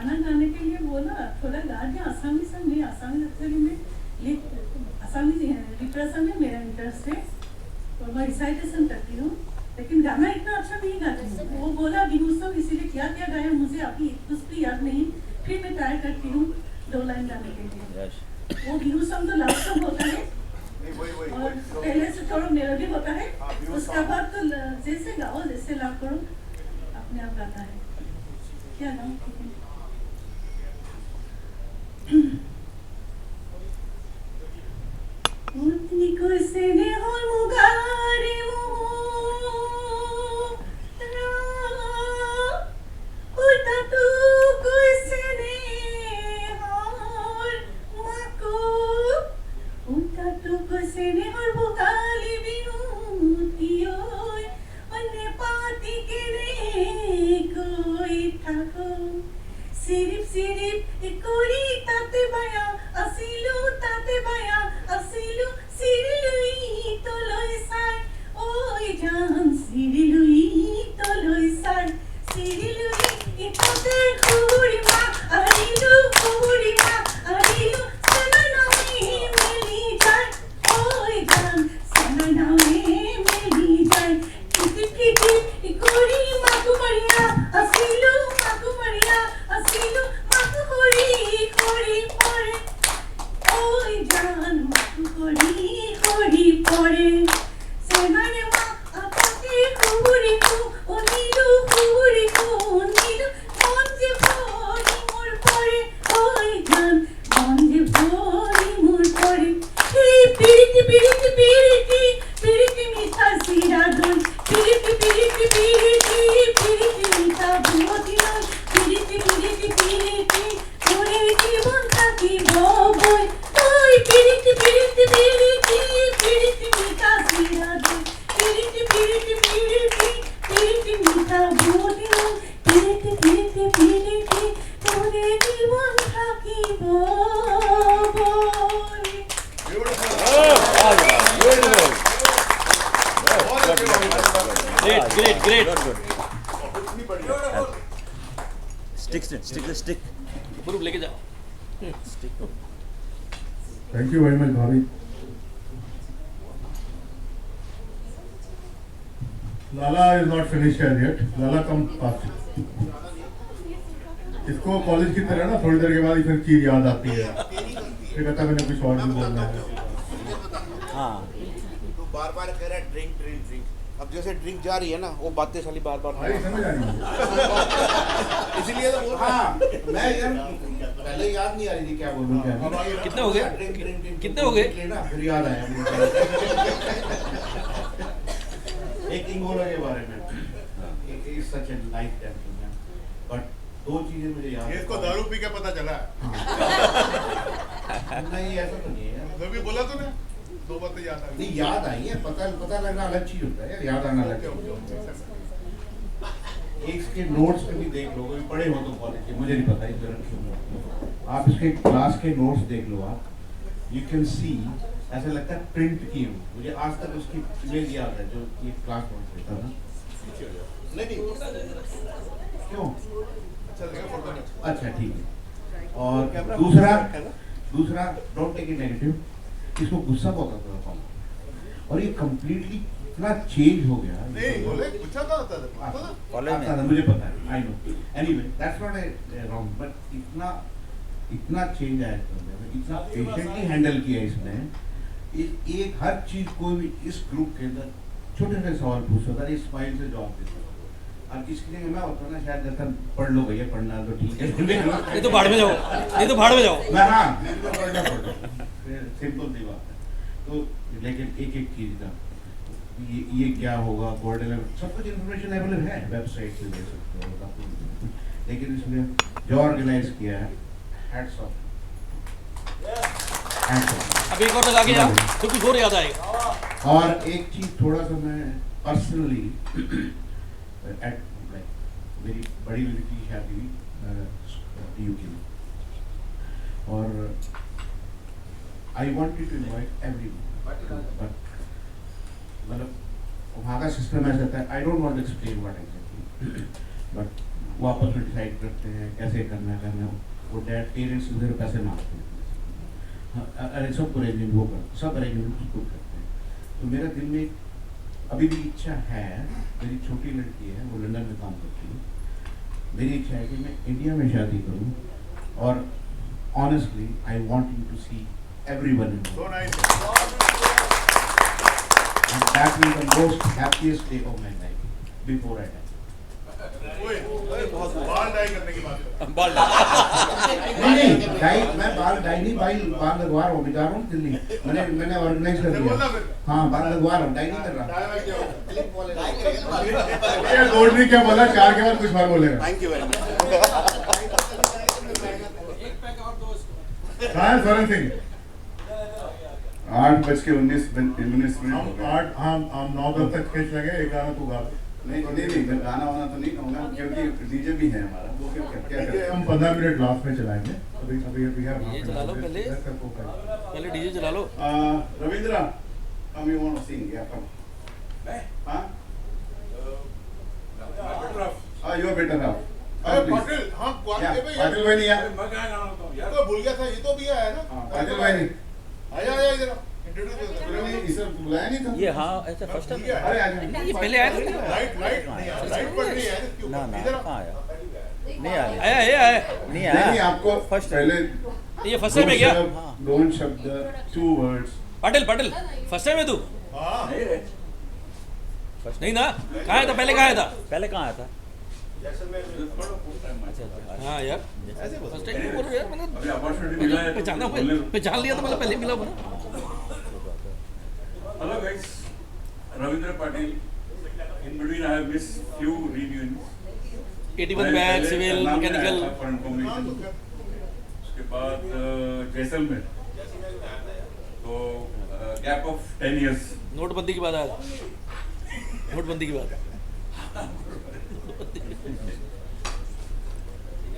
गाना गाने के लिए बोला, थोड़ा गा दिया। आसामी सॉन्ग नहीं, आसामी एक्चुअली में आसामी लिटरेचर में मेरा इंटरेस्ट है और मैं रिसाइटेशन करती हूँ, लेकिन गाना इतना अच्छा नहीं गाती हूँ। वो बोला बिनू सॉन्ग, इसीलिए क्या क्या गाया मुझे अभी कुछ भी याद नहीं, फिर मैं ट्राई करती हूँ 2 लाइन गाने के लिए। वो बिनू सॉन्ग तो लास्ट सॉन्ग होता है और पहले से थोड़ा मेलोडी होता है, उसके बाद तो जैसे गाओ जैसे लाभ करो अपने आप गाता है। क्या गाऊं? Sirip sirip ikuri tate baya asilu sirilui toloi sai oi jan sirilui toloi sai sirilui itate khuri ma arilu sana nahi meli jai oi jan sana nahi meli jai kiti ikuri maku mariya asilu asilu maku hori pore oi jan maku hori pore semane ma apate hori ku onilu monje hori mor pore oi jan monje hori mor pore hey piriti mitha sira don piriti mitha bhoti don piriti kore jibon thaki boy oi piriti mitha sira don piriti mitha bhoti don piriti kore jibon thaki boy. Great. Stick. Guru लेके जाओ. Stick. Thank you very much, Bhavi. Lala is not finished as yet. Lala come first. इसको college की तरह ना थोड़ी देर के बाद फिर चीज याद आती है, फिर कहता मैंने कुछ और भी बोलना है। हाँ। तो बार-बार कह रहा है ड्रिंक। अब जैसे ड्रिंक जा रही है ना, वो बातें साली बार-बार भाई समझ आ रही है। इसीलिए तो बोल रहा हूं। मैं यार पहले याद नहीं आ रही थी क्या बोलूं क्या। कितने हो गए? ड्रिंक कितने हो गए? ना फिर याद आया मुझे। एक इंगोला के बारे में, is such a nice gentleman, but 2 चीजें मुझे याद है। इसको दारू पी के पता चला। नहीं ऐसा तो नहीं है। मैं भी बोला तो ना 2 बातें याद आ गई। नहीं याद आई है, पता लगना अलग चीज होता है, याद आना अलग चीज होता है। एक इसके नोट्स पे भी देख लो, कोई पढ़े हो तो कॉलेज के, मुझे नहीं पता इस तरह क्यों। आप इसके क्लास के नोट्स देख लो आप, यू कैन सी ऐसा लगता है प्रिंट की हो। मुझे आज तक उसकी इमेज याद है जो ये क्लास नोट्स देता था। नहीं क्यों? अच्छा ठीक है। और दूसरा डोंट टेक इट नेगेटिव, इसको गुस्सा बहुत आता था और ये कंप्लीटली इतना चेंज हो गया। नहीं बोले गुस्सा तो आता था कॉलेज में, मुझे पता है, I know. Anyway that's not a wrong, but इतना चेंज आया इतना पेशेंटली हैंडल किया इसने। एक हर चीज कोई भी इस ग्रुप के अंदर छोटे छोटे सवाल पूछता था, इस स्माइल से जवाब देता था। अब इसके लिए मैं होता ना शायद जैसा पढ़ लो भैया, पढ़ना तो ठीक है, ये तो भाड़ में जाओ। मैं हाँ सिंपल सी बात है। तो लेकिन एक चीज का ये क्या होगा, बोर्ड लेवल सब कुछ इन्फॉर्मेशन अवेलेबल है, वेबसाइट पे दे सकते हो, लेकिन इसमें जो ऑर्गेनाइज किया है, हैट्स ऑफ। अब एक और लगा के जाओ तो कुछ और याद आएगा। और एक चीज थोड़ा सा मैं पर्सनली मेरी बड़ी लड़की की शादी यूके में, और I wanted to invite everyone, but मतलब वहाँ का सिस्टम ऐसा था, I don't want to explain what exactly, but वो आपस में डिसाइड करते हैं कैसे करना है। वो डैड पेरेंट्स उधर पैसे मांगते हैं, हाँ, अरे सब अरेंजमेंट वो करते, सब अरेंजमेंट खुद करते हैं। तो मेरा दिल में अभी भी इच्छा है, मेरी छोटी लड़की है वो लंदन में काम करती है, मेरी इच्छा है कि मैं इंडिया में शादी करूं और honestly I want you to see everyone in So nice. and that will be the most happiest day of my life before I die. ओए, बाल डाई करने की बात कर। बाल नहीं डाई, मैं बाल डाई नहीं, बाल लगवा रहा हूँ, मैं जा रहा हूँ दिल्ली, मैंने ऑर्गेनाइज कर दिया। हाँ बाल लगवा रहा हूँ, डाई नहीं कर रहा। ये गोल्ड क्या बोला, 4 के बाद कुछ बार बोलेगा। Thank you very much. कहाँ है स्वरण सिंह? 8:19 हम 9 तक खींच लेंगे, एक गाना तू गा। नहीं, मैं गाना वाना तो नहीं कहूँगा क्योंकि डीजे भी है हमारा, वो क्या करें? हम 15 मिनट लास्ट में चलाएंगे। अभी ये चला लो पहले डीजे चला लो। Ravindra, come you want to sing? Yeah, come. हाँ? You are better off. अरे पाटिल, हाँ Yeah, पाटिल भाई नहीं है। मैं क्या गाना होता हूँ यार, तो भूल गया था, ये तो भी आया ना। पाटिल भाई नहीं। आया इधर, इंट्रोड्यूस कर दो। इसे बुलाया नहीं था। ये हाँ ऐसा फर्स्ट टाइम। अरे आ जाओ। ये पहले आया था। लाइट लाइट पर नहीं है, क्यों? ना इधर कहाँ आया? नहीं आया। नहीं नहीं आपको पहले ये फर्स्ट टाइम है क्या? दोन शब्द, 2 words। पाटिल फर्स्ट टाइम है तू? हाँ। नहीं ना, कहाँ आया था पहले, कहाँ आया था? पहले कहाँ आया था? हाँ यार फर्स्ट टाइम बोल रहे यार, मतलब पहचान लिया था, मतलब पहले मिला बना। Hello guys, Ravindra Patil. In between I have missed few reunions. 81 batch civil mechanical. उसके बाद जैसलमेर, तो गैप ऑफ 10 years। नोटबंदी के बाद आया, नोटबंदी के बाद।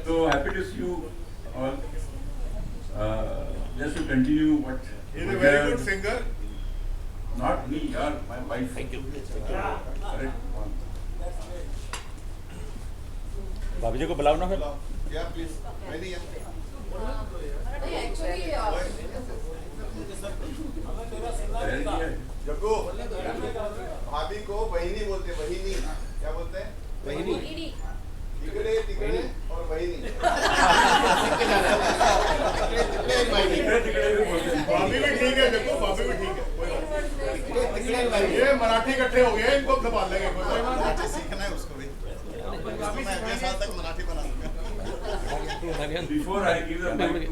So happy to see you all. Just to continue what. He's a very good singer. Not me, yaar, my wife. Thank you. Correct. भाभी जी को बुलाओ ना फिर। Yeah, please. मैं नहीं है। जग्गू, भाभी को बहिनी बोलते, बहिनी क्या बोलते हैं? बहिनी। तिकड़े और बहिनी। भाभी भी ठीक है जग्गू, भाभी भी ठीक है, कोई बात नहीं। ये मराठी इकट्ठे हो गए, इनको संभाल लेंगे, कोई बात नहीं। सीखना है उसको भी। मैं 20 साल तक मराठी बना लूंगा। Before I give the mic to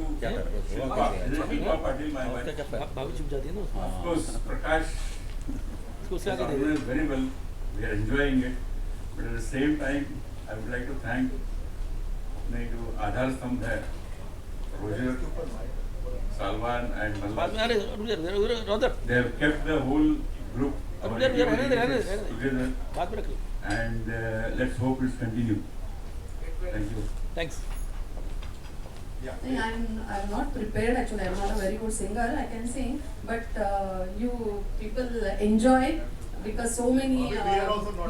Shilpa Patil, my wife. भाभी चुप जाती है ना। Of course, Prakash is organized very well. We are enjoying it, but at the same time, I would like to thank अपने जो आधार स्तंभ है, Roger, Salwan and Mallas. They have kept the whole group together, and let's hope it's continue. Thank you. Thanks. I'm not prepared actually. I'm not a very good singer. I can sing, but you people enjoy because so many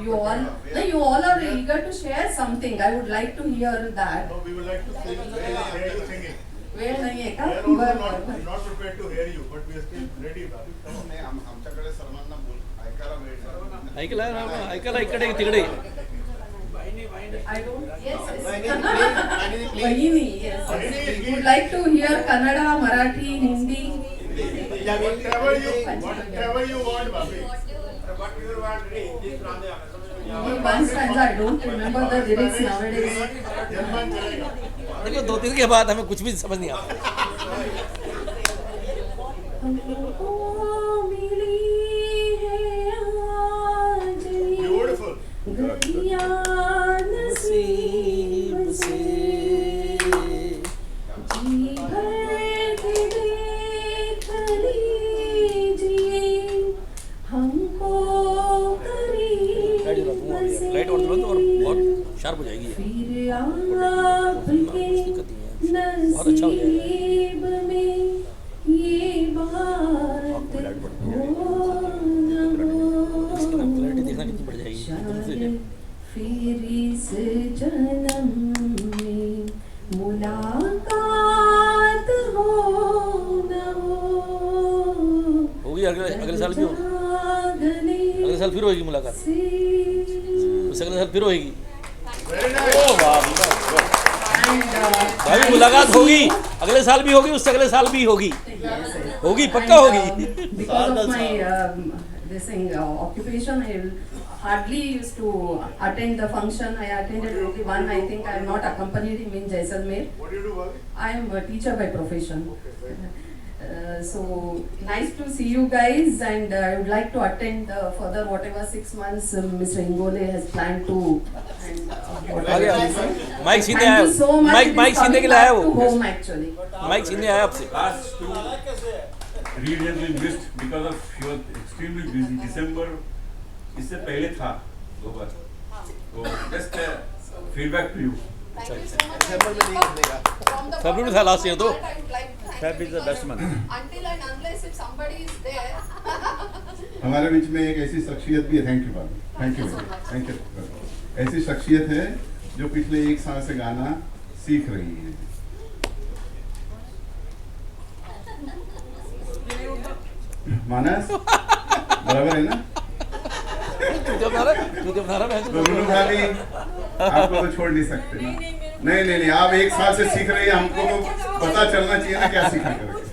you all are eager to share something. I would like to hear that. No, we would like to hear you singing. वेळ नाहीये का? We are also not prepared to hear you, but we are still ready. नाही आमच्याकडे सर्वांना ऐकायला मिळतं. ऐकायला इकडे तिकडे. I don't. Yes. Bahini. Yes. Would like to hear Kannada, Marathi, Hindi. Whatever you want, Bhabhi. One stanza. I don't remember the lyrics nowadays. देखो 2-3 के बाद हमें कुछ भी समझ नहीं आता। Beautiful. नसीब से जी भर के देख लीजिए हमको लाइट और बहुत शार्प हो जाएगी, फिर आपके नसीब में ये बात हो न हो। क्लैरिटी देखना कितनी बढ़ जाएगी। फिर इस जन्म में मुलाकात हो न हो। होगी अगले साल भी होगी, अगले साल फिर होगी मुलाकात, उससे अगले साल फिर होगी। भाई मुलाकात होगी, अगले साल भी होगी, उससे अगले साल भी होगी, होगी पक्का होगी। Because of my this thing occupation, I hardly used to attend the function. I attended only one. I think I have not accompanied him in Jaisalmer. What do you do, Bobby? I am a teacher by profession. So nice to see you guys, and I would like to attend further whatever 6 months Mr. Ingole has planned to. Mic सीधे आया, mic सीधे के लिए आया वो, mic सीधे आया आपसे। Last 2 read has been missed because of your extremely busy December, इससे पहले था 2 बार, तो just feedback to you. फरवरी था लास्ट ईयर तो। Feb is the best month. Until and unless if somebody is there. हमारे बीच में एक ऐसी शख्सियत भी है, thank you Babu, thank you, thank you. ऐसी शख्सियत है जो पिछले 1 साल से गाना सीख रही है। मानस बराबर है ना? तो गुरु भाभी आपको तो छोड़ नहीं सकते ना। नहीं, आप 1 साल से सीख रही है, हमको तो पता चलना चाहिए ना क्या सीखा करके।